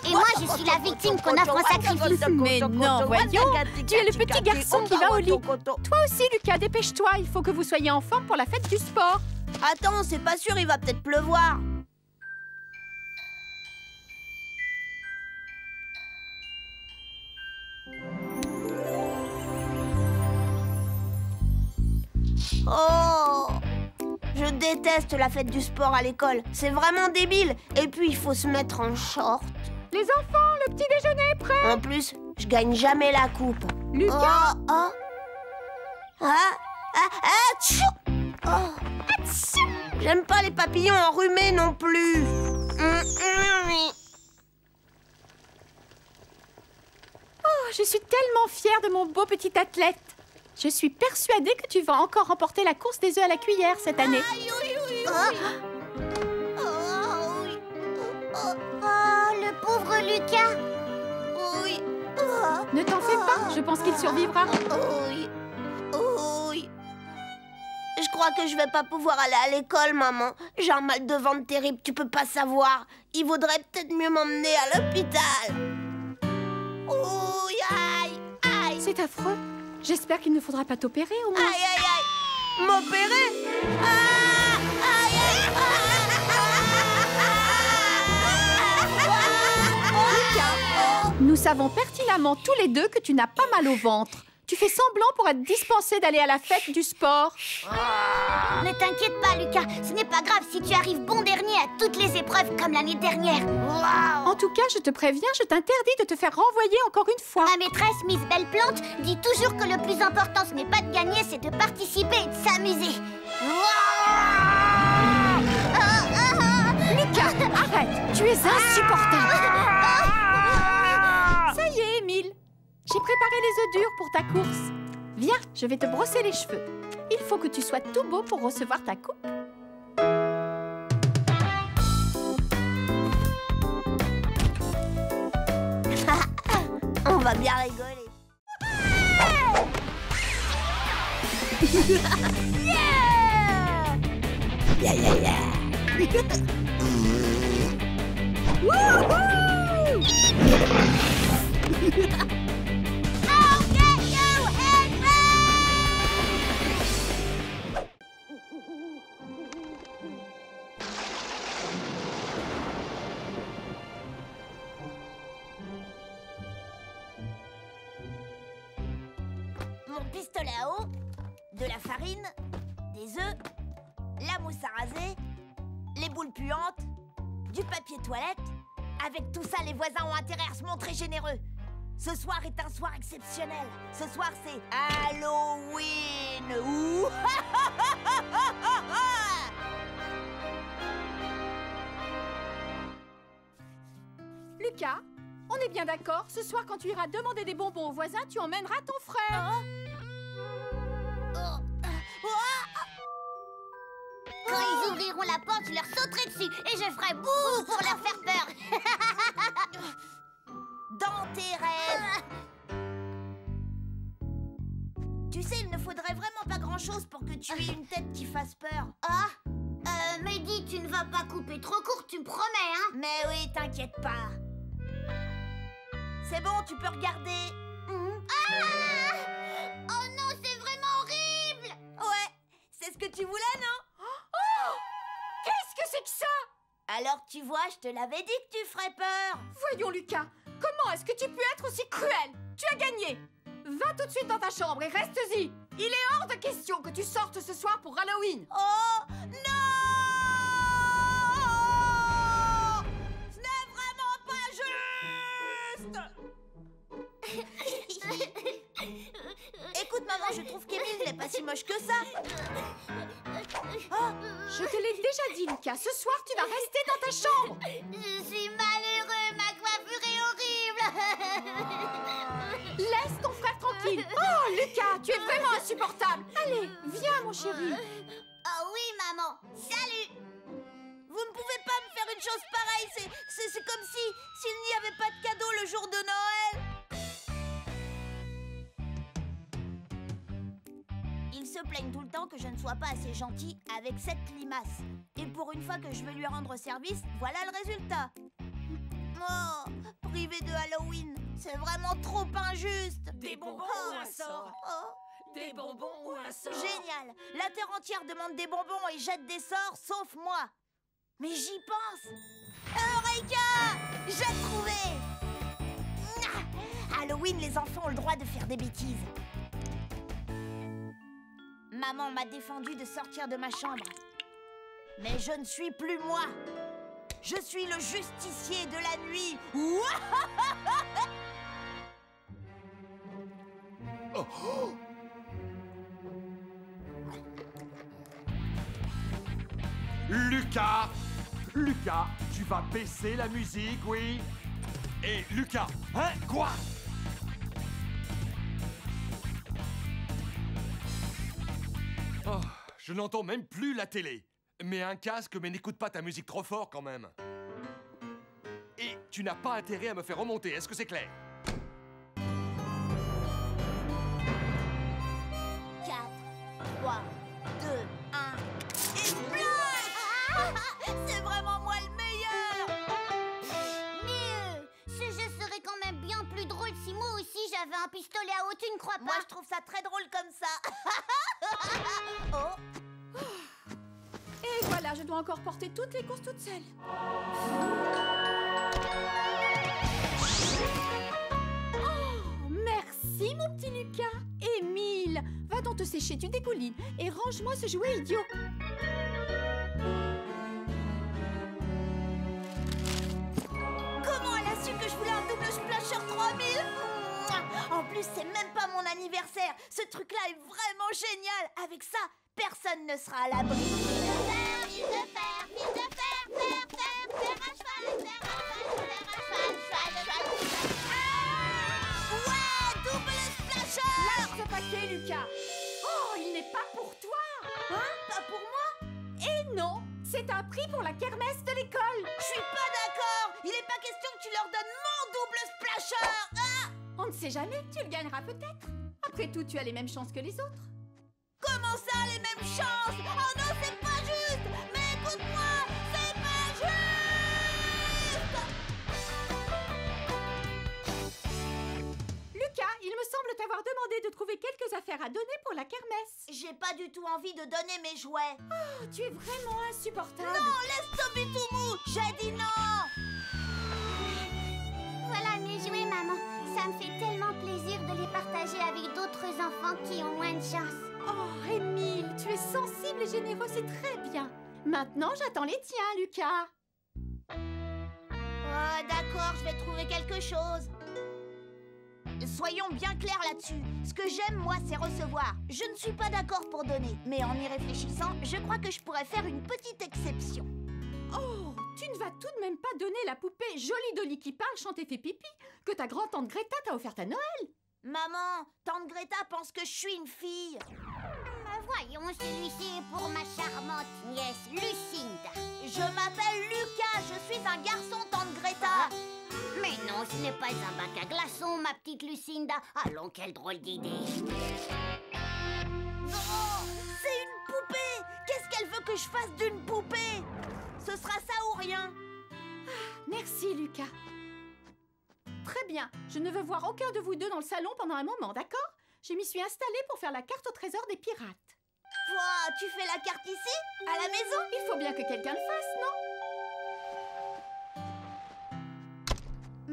Et moi, je suis la victime qu'on offre en sacrifice. Mais non, voyons. Tu es le petit garçon qui va au lit. Toi aussi, Lucas, dépêche-toi. Il faut que vous soyez en forme pour la fête du sport. Attends, c'est pas sûr, il va peut-être pleuvoir. Oh! Je déteste la fête du sport à l'école. C'est vraiment débile. Et puis, il faut se mettre en short. Les enfants, le petit déjeuner est prêt. En plus, je gagne jamais la coupe. Lucas! Oh, oh. Ah, ah, ah, tchou. Oh. Atchou. J'aime pas les papillons enrhumés non plus. Oh, je suis tellement fière de mon beau petit athlète. Je suis persuadée que tu vas encore remporter la course des œufs à la cuillère cette année. Oh, le pauvre Lucas. Oui. Ne t'en fais pas, je pense qu'il survivra. Oui. Oui. Je crois que je vais pas pouvoir aller à l'école, maman. J'ai un mal de ventre terrible, tu peux pas savoir. Il vaudrait peut-être mieux m'emmener à l'hôpital. Oui, aïe, aïe. C'est affreux. J'espère qu'il ne faudra pas t'opérer au moins. Aïe, aïe, aïe. M'opérer? Ah, aïe, aïe. Lucas, nous savons pertinemment tous les deux que tu n'as pas mal au ventre. Tu fais semblant pour être dispensé d'aller à la fête du sport. Ne t'inquiète pas, Lucas. Ce n'est pas grave si tu arrives bon dernier à toutes les épreuves comme l'année dernière. En tout cas, je te préviens, je t'interdis de te faire renvoyer encore une fois. Ma maîtresse, Miss Belle-Plante, dit toujours que le plus important, ce n'est pas de gagner, c'est de participer et de s'amuser. Lucas, arrête. Tu es insupportable. Ça y est, Émile. J'ai préparé les œufs durs pour ta course. Viens, je vais te brosser les cheveux. Il faut que tu sois tout beau pour recevoir ta coupe. On va bien rigoler. Yeah, yeah, yeah. Mon pistolet à eau, de la farine, des œufs, la mousse à raser, les boules puantes, du papier toilette. Avec tout ça, les voisins ont intérêt à se montrer généreux. Ce soir est un soir exceptionnel. Ce soir, c'est Halloween. Ouh. Lucas, on est bien d'accord. Ce soir, quand tu iras demander des bonbons aux voisins, tu emmèneras ton frère. Quand ils ouvriront la porte, je leur sauterai dessus et je ferai bouh pour leur faire peur. Dans tes rêves. Tu sais, il ne faudrait vraiment pas grand-chose pour que tu aies une tête qui fasse peur. Mehdi, tu ne vas pas couper trop court, tu me promets, hein? Mais oui, t'inquiète pas. C'est bon, tu peux regarder. Oh non, c'est vraiment horrible! Ouais, c'est ce que tu voulais, non? Oh! Qu'est-ce que c'est que ça? Alors, tu vois, je te l'avais dit que tu ferais peur. Voyons, Lucas, comment est-ce que tu peux être aussi cruel? Tu as gagné. Va tout de suite dans ta chambre et reste-y. Il est hors de question que tu sortes ce soir pour Halloween. Oh, non! Ce n'est vraiment pas juste! Écoute, maman, je trouve qu'Émile n'est pas si moche que ça. Oh, je te l'ai déjà dit, Lucas. Ce soir, tu vas rester dans ta chambre. Je suis malheureux, ma coiffure est horrible. Laisse ton frère tranquille. Oh, Lucas, tu es vraiment insupportable. Allez, viens, mon chéri. Oh oui, maman. Salut. Vous ne pouvez pas me faire une chose pareille. C'est comme s'il n'y avait pas de cadeau le jour de Noël. Ils se plaignent tout le temps que je ne sois pas assez gentil avec cette limace. Et pour une fois que je veux lui rendre service, voilà le résultat. Oh, privé de Halloween, c'est vraiment trop injuste. Des bonbons ou un sort? Des bonbons ou un sort? Génial. La terre entière demande des bonbons et jette des sorts, sauf moi. Mais j'y pense. Eureka! J'ai trouvé! Halloween, les enfants ont le droit de faire des bêtises. Maman m'a défendu de sortir de ma chambre. Mais je ne suis plus moi. Je suis le justicier de la nuit. Lucas! Lucas, tu vas baisser la musique, oui? Et Lucas, hein? Quoi? Oh, je n'entends même plus la télé. Mets un casque, mais n'écoute pas ta musique trop fort quand même. Et tu n'as pas intérêt à me faire remonter, est-ce que c'est clair? 4, 3, 2, 1... Et c'est vraiment moi le meilleur! Mais ce jeu serait quand même bien plus drôle si moi aussi j'avais un pistolet à eau, tu ne crois pas? Moi, je trouve ça très drôle comme ça. Oh. Et voilà, je dois encore porter toutes les courses toute seule. Oh, merci mon petit Lucas. Émile, va donc te sécher, tu dégoulines. Et range-moi ce jouet idiot. Comment elle a su que je voulais un double splasher 3000? En plus, c'est même pas mon anniversaire. Ce truc-là est vraiment génial. Avec ça, personne ne sera à l'abri. Fils de fer, un cheval, Ouais, double splasher! Lâche ce paquet, Lucas. Oh, il n'est pas pour toi. Hein? Pas pour moi? Et non, c'est un prix pour la kermesse de l'école. Je suis pas d'accord. Il n'est pas question que tu leur donnes mon double splasher. Ah! On ne sait jamais, tu le gagneras peut-être. Après tout, tu as les mêmes chances que les autres. Comment ça, les mêmes chances? Oh non, c'est pas juste! Mais écoute-moi, c'est pas juste! Lucas, il me semble t'avoir demandé de trouver quelques affaires à donner pour la kermesse. J'ai pas du tout envie de donner mes jouets. Oh, tu es vraiment insupportable. Non, laisse tomber tout mou! J'ai dit non! Voilà mes jouets, maman. Ça me fait tellement plaisir de les partager avec d'autres enfants qui ont moins de chance. Oh, Émile, tu es sensible et généreux, c'est très bien. Maintenant, j'attends les tiens, Lucas. Oh, d'accord, je vais trouver quelque chose. Soyons bien clairs là-dessus. Ce que j'aime, moi, c'est recevoir. Je ne suis pas d'accord pour donner. Mais en y réfléchissant, je crois que je pourrais faire une petite exception. Oh, tu ne vas tout de même pas donner la poupée Jolie Dolly qui parle, chante et fait pipi que ta grand-tante Greta t'a offerte à Noël. Maman, tante Greta pense que je suis une fille. Voyons, celui-ci est pour ma charmante nièce Lucinda. Je m'appelle Lucas, je suis un garçon, tante Greta. Mais non, ce n'est pas un bac à glaçons, ma petite Lucinda. Allons, quelle drôle d'idée. Non, c'est une poupée. Qu'est-ce qu'elle veut que je fasse d'une poupée? Ce sera ça ou rien. Merci, Lucas. Très bien, je ne veux voir aucun de vous deux dans le salon pendant un moment, d'accord? Je m'y suis installée pour faire la carte au trésor des pirates. Toi, tu fais la carte ici? À la maison? Il faut bien que quelqu'un le fasse, non?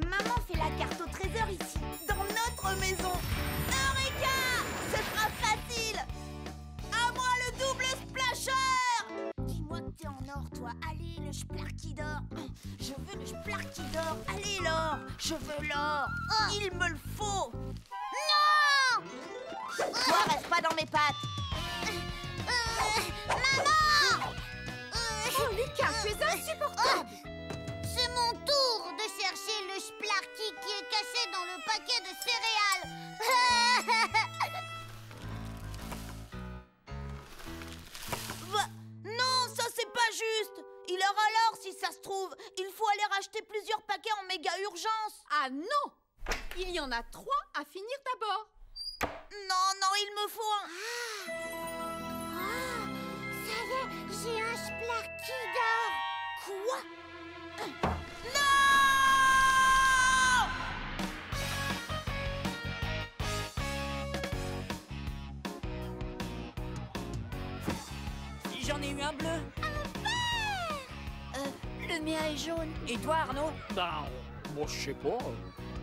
Maman fait la carte au trésor ici, dans notre maison. Eureka! Ce sera facile. À moi le double splasher! Dis-moi que t'es en or, toi. Allez, le splarky d'or. Je veux le splarky d'or. Allez, l'or. Je veux l'or. Il me le faut. Non! Toi, reste pas dans mes pattes. Maman! Oh, Lucas, tu es insupportable. C'est mon tour de chercher le Splarky qui est caché dans le paquet de céréales. Non, ça c'est pas juste. Il aura l'or si ça se trouve. Il faut aller racheter plusieurs paquets en méga urgence. Ah non! Il y en a 3 à finir d'abord. Non, il me faut un... Ça y est, j'ai un Splarky d'or. Quoi? Non! J'en ai eu un bleu. Le mien est jaune. Et toi, Arnaud? Ben, moi, je sais pas.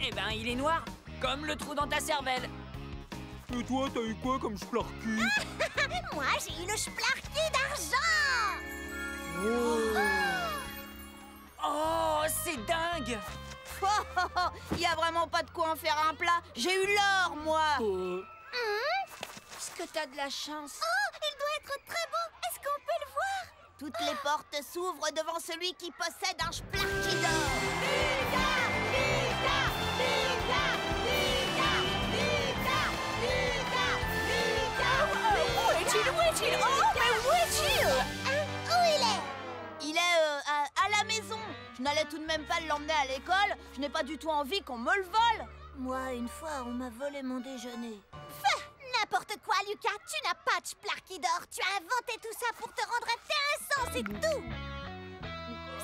Eh ben, il est noir, comme le trou dans ta cervelle. Et toi, t'as eu quoi comme Splarky? Moi, j'ai eu le Splarky d'argent. Oh, c'est dingue! Il y a vraiment pas de quoi en faire un plat. J'ai eu l'or, moi. Est-ce que t'as de la chance? Oh, il doit être très beau. Est-ce qu'on peut le voir? Toutes les portes s'ouvrent devant celui qui possède un Splarky d'or. Il est à la maison. Je n'allais tout de même pas l'emmener à l'école. Je n'ai pas du tout envie qu'on me le vole. Moi, une fois, on m'a volé mon déjeuner. N'importe quoi, Lucas. Tu n'as pas de Splarky d'or. Tu as inventé tout ça pour te rendre intéressant, c'est tout.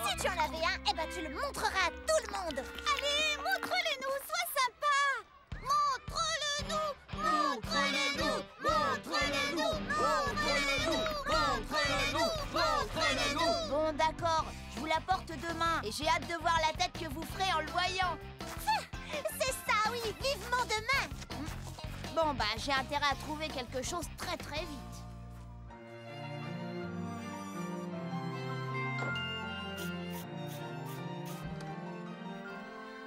Si tu en avais un, eh ben tu le montreras à tout le monde. Allez, montre-le-nous, sois sympa. Montre-le-nous, montre-le-nous, montre-le-nous, montre-le-nous, montre-le-nous, montre-le-nous. Bon, d'accord. Je vous l'apporte demain. Et j'ai hâte de voir la tête que vous ferez en le voyant. C'est ça, oui, vivement demain. Bon, bah, j'ai intérêt à trouver quelque chose très très vite.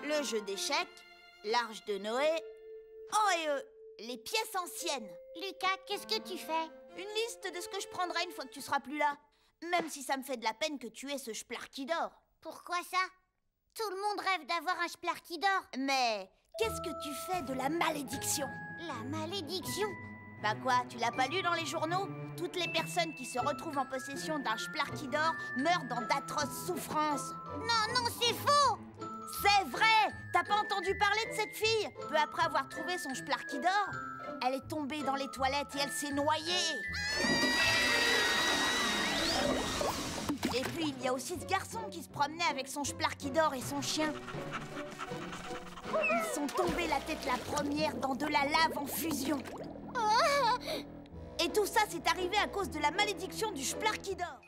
Le jeu d'échecs, l'arche de Noé. Oh, et les pièces anciennes. Lucas, qu'est-ce que tu fais? Une liste de ce que je prendrai une fois que tu seras plus là. Même si ça me fait de la peine que tu aies ce Splarky d'or. Pourquoi ça? Tout le monde rêve d'avoir un Splarky d'or. Mais qu'est-ce que tu fais de la malédiction? La malédiction? Bah quoi, tu l'as pas lu dans les journaux? Toutes les personnes qui se retrouvent en possession d'un Splarky d'or meurent dans d'atroces souffrances. Non, c'est faux! C'est vrai! T'as pas entendu parler de cette fille? Peu après avoir trouvé son Splarky d'or, elle est tombée dans les toilettes et elle s'est noyée. Et puis il y a aussi ce garçon qui se promenait avec son Splarky d'or et son chien. Ils sont tombés la tête la première dans de la lave en fusion. Et tout ça, c'est arrivé à cause de la malédiction du Splarky d'or.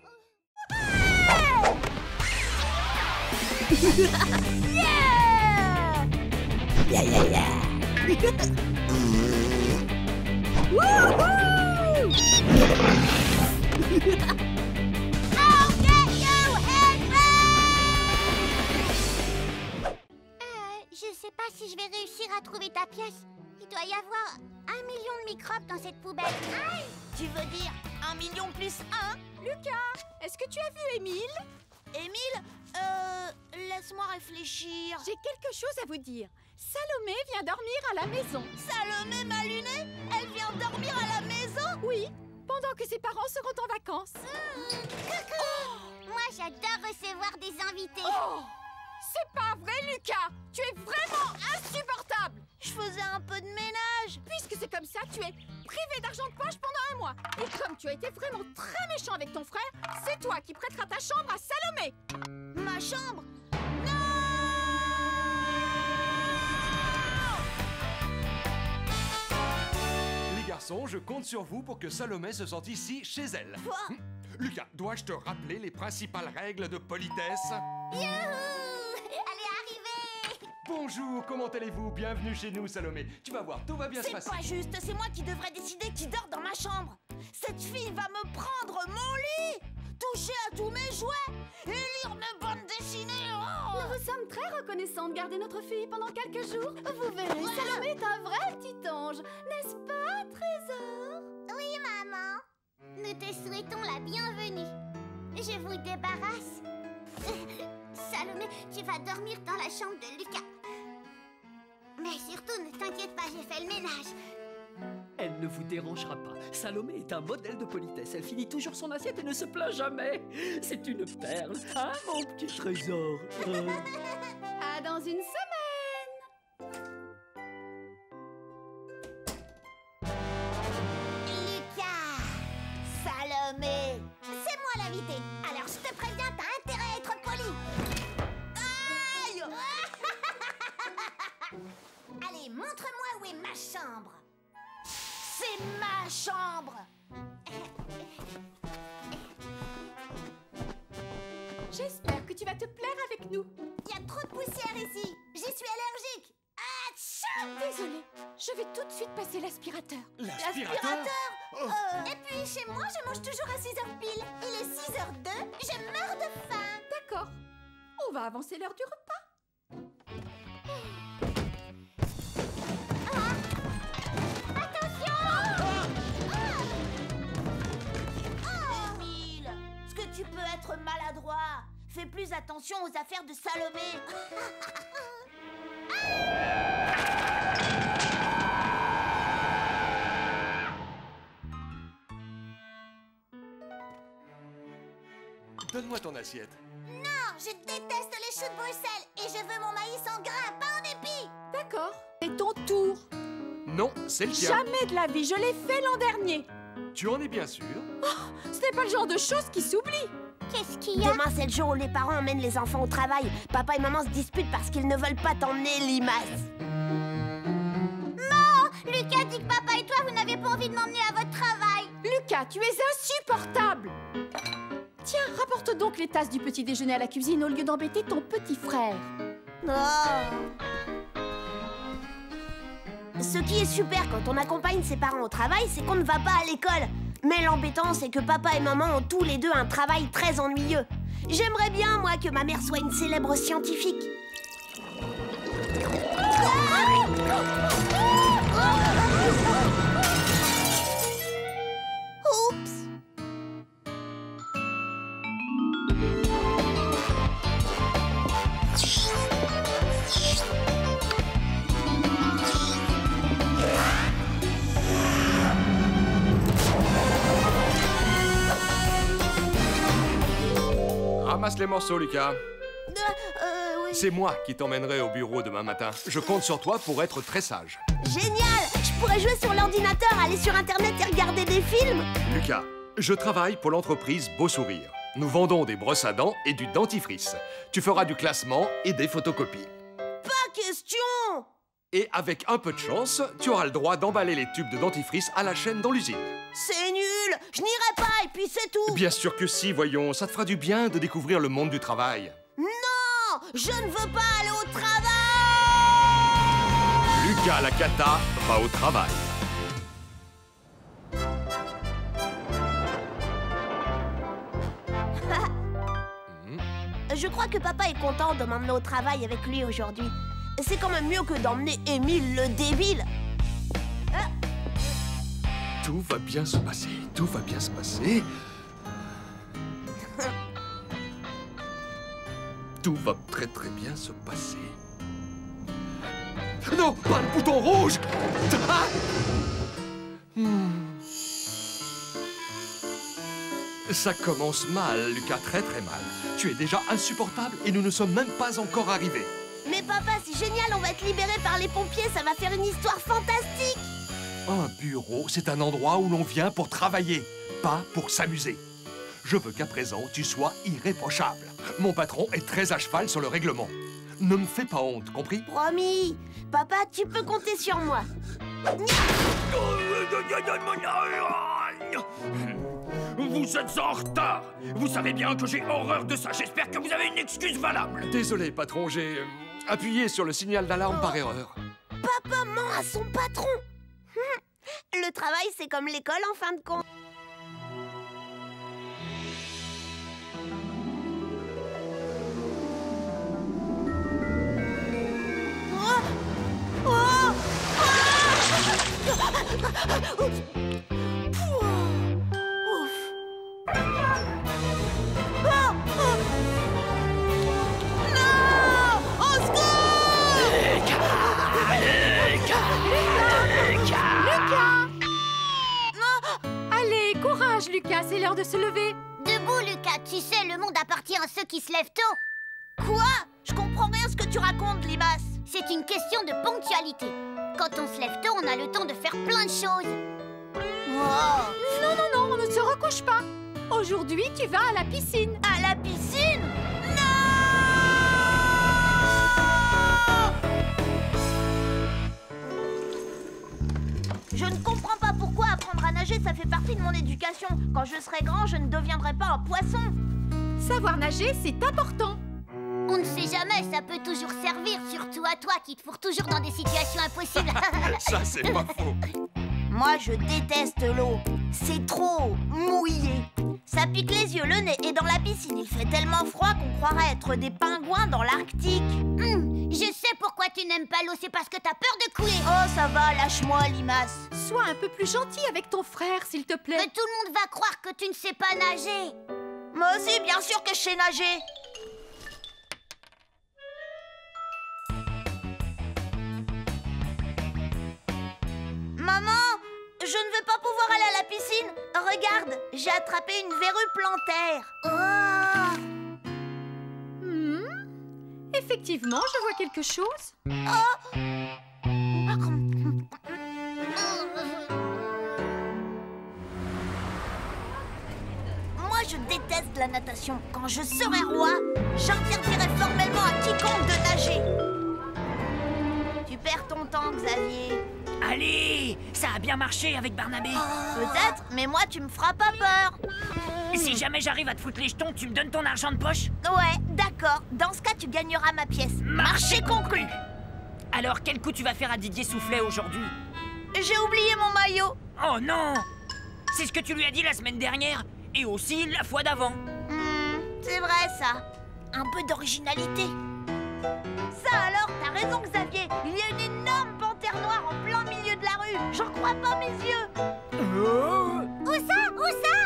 Je sais pas si je vais réussir à trouver ta pièce. Il doit y avoir 1 million de microbes dans cette poubelle. Aïe! Tu veux dire 1 million plus 1? Lucas, est-ce que tu as vu Émile? Émile? Laisse-moi réfléchir. J'ai quelque chose à vous dire. Salomé vient dormir à la maison. Salomé ma lunette? Elle vient dormir à la maison? Oui, pendant que ses parents seront en vacances. Moi, j'adore recevoir des invités. Oh! C'est pas vrai, Lucas! Tu es vraiment insupportable! Je faisais un peu de ménage. Puisque c'est comme ça, tu es privé d'argent de poche pendant 1 mois. Et comme tu as été vraiment très méchant avec ton frère, c'est toi qui prêteras ta chambre à Salomé. Ma chambre? Les garçons, je compte sur vous pour que Salomé se sente ici, chez elle. Lucas, dois-je te rappeler les principales règles de politesse? Youhou! Allez, arrivez! Bonjour, comment allez-vous? Bienvenue chez nous, Salomé. Tu vas voir, tout va bien se passer. C'est pas juste, c'est moi qui devrais décider qui dort dans ma chambre. Cette fille va me prendre mon lit, toucher à tous mes jouets et lire mes bandes dessinées. Oh! Nous vous sommes très reconnaissants de garder notre fille pendant quelques jours. Vous verrez, Salomé est un vrai petit ange, n'est-ce pas, Trésor? Oui, maman. Nous te souhaitons la bienvenue. Je vous débarrasse. Salomé, tu vas dormir dans la chambre de Lucas. Mais surtout, ne t'inquiète pas, j'ai fait le ménage. Elle ne vous dérangera pas. Salomé est un modèle de politesse. Elle finit toujours son assiette et ne se plaint jamais. C'est une perle, hein, mon petit trésor. À dans une semaine. Lucas! Salomé! C'est moi l'invité. Alors je te préviens, t'as intérêt à être poli. Aïe! Allez, montre-moi où est ma chambre. C'est ma chambre. J'espère que tu vas te plaire avec nous. Il y a trop de poussière ici. J'y suis allergique. Atchou! Désolée, je vais tout de suite passer l'aspirateur. L'aspirateur? Et puis chez moi, je mange toujours à 6h pile. Il est 6h02, je meurs de faim. D'accord, on va avancer l'heure du repas. Émile, est-ce que tu peux maître maladroit. Fais plus attention aux affaires de Salomé. Donne-moi ton assiette. Non, je déteste les choux de Bruxelles et je veux mon maïs en grains, pas en épis. D'accord. C'est ton tour. Non, c'est le tien. Jamais de la vie, je l'ai fait l'an dernier. Tu en es bien sûr? Ce n'est pas le genre de choses qui s'oublie. Qu'est-ce qu'il y a? Demain, c'est le jour où les parents emmènent les enfants au travail. Papa et maman se disputent parce qu'ils ne veulent pas t'emmener, Limace. Non, Lucas dit que papa et toi, vous n'avez pas envie de m'emmener à votre travail. Lucas, tu es insupportable. Tiens, rapporte donc les tasses du petit déjeuner à la cuisine au lieu d'embêter ton petit frère. Ce qui est super quand on accompagne ses parents au travail, c'est qu'on ne va pas à l'école. Mais l'embêtant, c'est que papa et maman ont tous les deux un travail très ennuyeux. J'aimerais bien, moi, que ma mère soit une célèbre scientifique. Oups! Ramasse les morceaux, Lucas. Oui. C'est moi qui t'emmènerai au bureau demain matin. Je compte sur toi pour être très sage. Génial! Je pourrais jouer sur l'ordinateur, aller sur Internet et regarder des films. Lucas, je travaille pour l'entreprise Beau Sourire. Nous vendons des brosses à dents et du dentifrice. Tu feras du classement et des photocopies. Pas question! Et avec un peu de chance, tu auras le droit d'emballer les tubes de dentifrice à la chaîne dans l'usine. C'est nul! Je n'irai pas et puis c'est tout! Bien sûr que si, voyons. Ça te fera du bien de découvrir le monde du travail. Non! Je ne veux pas aller au travail! Lucas la cata va au travail. Je crois que papa est content de m'emmener au travail avec lui aujourd'hui. C'est quand même mieux que d'emmener Émile le débile. Tout va bien se passer, tout va bien se passer. Tout va très très bien se passer. Non, pas le bouton rouge! Ah! Ça commence mal, Lucas, très très mal. Tu es déjà insupportable et nous ne sommes même pas encore arrivés. Mais papa, c'est génial, on va être libérés par les pompiers, ça va faire une histoire fantastique. Un bureau, c'est un endroit où l'on vient pour travailler, pas pour s'amuser. Je veux qu'à présent, tu sois irréprochable. Mon patron est très à cheval sur le règlement. Ne me fais pas honte, compris? Promis. Papa, tu peux compter sur moi. Vous êtes en retard. Vous savez bien que j'ai horreur de ça. J'espère que vous avez une excuse valable. Désolé, patron, j'ai appuyé sur le signal d'alarme par erreur. Papa ment à son patron. Le travail, c'est comme l'école en fin de compte. Allez, courage, Lucas, c'est l'heure de se lever. Debout, Lucas, tu sais, le monde appartient à ceux qui se lèvent tôt. Quoi? Je comprends rien ce que tu racontes, Limace. C'est une question de ponctualité. Quand on se lève tôt, on a le temps de faire plein de choses. Non, non, non, on ne se recouche pas. Aujourd'hui, tu vas à la piscine. À la piscine? Je ne comprends pas pourquoi apprendre à nager, ça fait partie de mon éducation. Quand je serai grand, je ne deviendrai pas un poisson. Savoir nager, c'est important. On ne sait jamais, ça peut toujours servir, surtout à toi qui te fourre toujours dans des situations impossibles. Ça, c'est pas faux. Moi, je déteste l'eau. C'est trop mouillé. Ça pique les yeux, le nez, et dans la piscine, il fait tellement froid qu'on croirait être des pingouins dans l'Arctique. Je sais pourquoi tu n'aimes pas l'eau, c'est parce que t'as peur de couler. Oh, ça va, lâche-moi, Limace. Sois un peu plus gentil avec ton frère, s'il te plaît. Mais tout le monde va croire que tu ne sais pas nager. Moi aussi, bien sûr que je sais nager. Maman, je ne vais pas pouvoir aller à la piscine. Regarde, j'ai attrapé une verrue plantaire. Effectivement, je vois quelque chose. Moi, je déteste la natation. Quand je serai roi, j'interdirai formellement à quiconque de nager. Tu perds ton temps, Xavier. Allez, ça a bien marché avec Barnabé. Peut-être, mais moi, tu me feras pas peur. Si jamais j'arrive à te foutre les jetons, tu me donnes ton argent de poche? Ouais, d'accord. Dans ce cas, tu gagneras ma pièce. Marché conclu. Alors, quel coup tu vas faire à Didier Soufflet aujourd'hui? J'ai oublié mon maillot. Oh non! C'est ce que tu lui as dit la semaine dernière, et aussi la fois d'avant. C'est vrai, ça. Un peu d'originalité. Ça alors, t'as raison, Xavier. Il y a une énorme panthère noire en plein milieu de la rue. J'en crois pas mes yeux. Où ça? Où ça?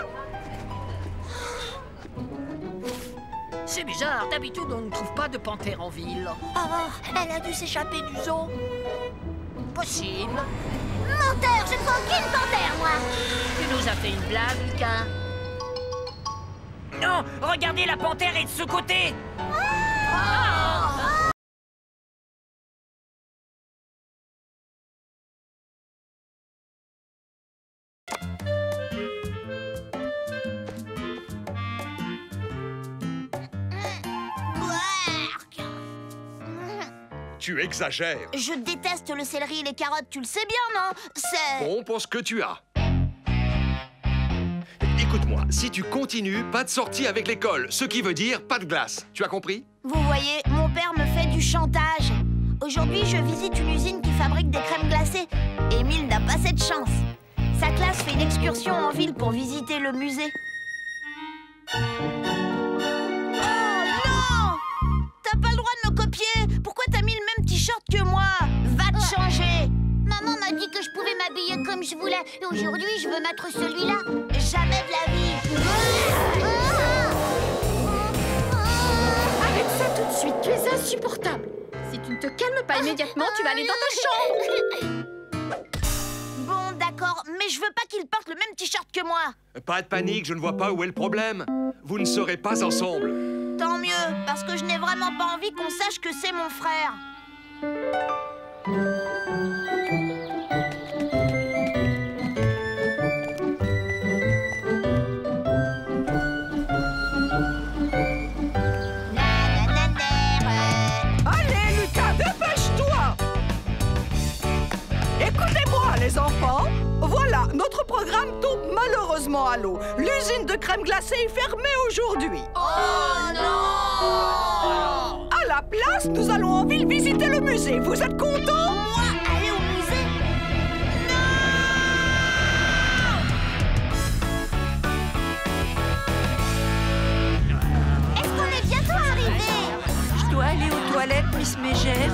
C'est bizarre, d'habitude on ne trouve pas de panthère en ville. Oh, elle a dû s'échapper du zoo. Possible. Menteur, je ne vois aucune panthère, moi. Tu nous as fait une blague, Lucas. Non, regardez, la panthère est de ce côté. Tu exagères. Je déteste le céleri et les carottes, tu le sais bien, non? C'est... Bon pour ce que tu as. Écoute-moi, si tu continues, pas de sortie avec l'école, ce qui veut dire pas de glace. Tu as compris? Vous voyez, mon père me fait du chantage. Aujourd'hui, je visite une usine qui fabrique des crèmes glacées. Émile n'a pas cette chance. Sa classe fait une excursion en ville pour visiter le musée. Oh non! T'as pas le droit de me copier. Pourquoi t'as mis le même t-shirt que moi? Va te changer. Maman m'a dit que je pouvais m'habiller comme je voulais. Et aujourd'hui, je veux mettre celui-là. Jamais de la vie. Arrête ça tout de suite, tu es insupportable. Si tu ne te calmes pas immédiatement, tu vas aller dans ta chambre. Bon, d'accord, mais je veux pas qu'il porte le même t-shirt que moi. Pas de panique, je ne vois pas où est le problème. Vous ne serez pas ensemble. Tant mieux, parce que je n'ai vraiment pas envie qu'on sache que c'est mon frère. Allez, Lucas, dépêche-toi! Écoutez-moi, les enfants. Voilà, notre programme tombe malheureusement à l'eau. L'usine de crème glacée est fermée aujourd'hui. Oh non! À la place, nous allons en ville visiter le musée. Vous êtes contents? Moi, aller au musée? Non! Est-ce qu'on est bientôt arrivé? Je dois aller aux toilettes, Miss Mégère.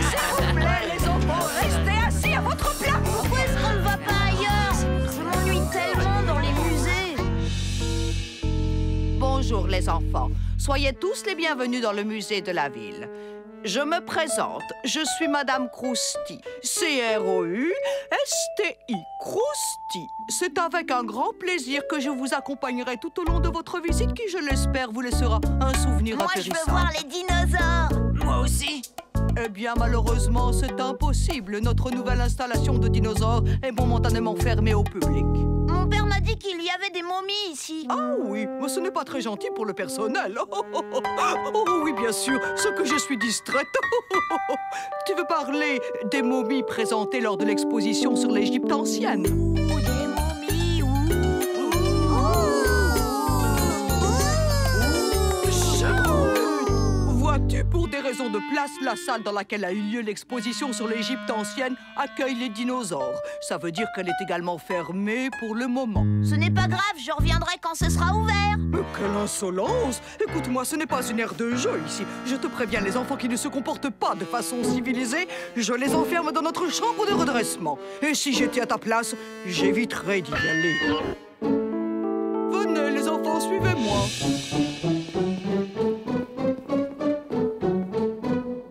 S'il vous plaît, les enfants, restez assis à votre place. Pourquoi est-ce qu'on ne va pas ailleurs? Je m'ennuie tellement dans les musées. Bonjour, les enfants. Soyez tous les bienvenus dans le musée de la ville. Je me présente, je suis Madame Crousty. C-R-O-U-S-T-I. Crousty. C'est avec un grand plaisir que je vous accompagnerai tout au long de votre visite qui, je l'espère, vous laissera un souvenir Moi, je atterrissant. veux voir les dinosaures. Moi aussi. Eh bien, malheureusement, c'est impossible. Notre nouvelle installation de dinosaures est momentanément fermée au public. Mon père m'a dit qu'il y avait des momies ici. Ah oui, mais ce n'est pas très gentil pour le personnel. Oh oui, bien sûr, ce que je suis distraite. Tu veux parler des momies présentées lors de l'exposition sur l'Égypte ancienne? Des momies, Vois-tu, pour des raisons de de place, la salle dans laquelle a eu lieu l'exposition sur l'Égypte ancienne accueille les dinosaures. Ça veut dire qu'elle est également fermée pour le moment. Ce n'est pas grave, je reviendrai quand ce sera ouvert. Mais quelle insolence! Écoute-moi, ce n'est pas une aire de jeu ici. Je te préviens, les enfants qui ne se comportent pas de façon civilisée, je les enferme dans notre chambre de redressement. Et si j'étais à ta place, j'éviterais d'y aller. Venez, les enfants, suivez-moi.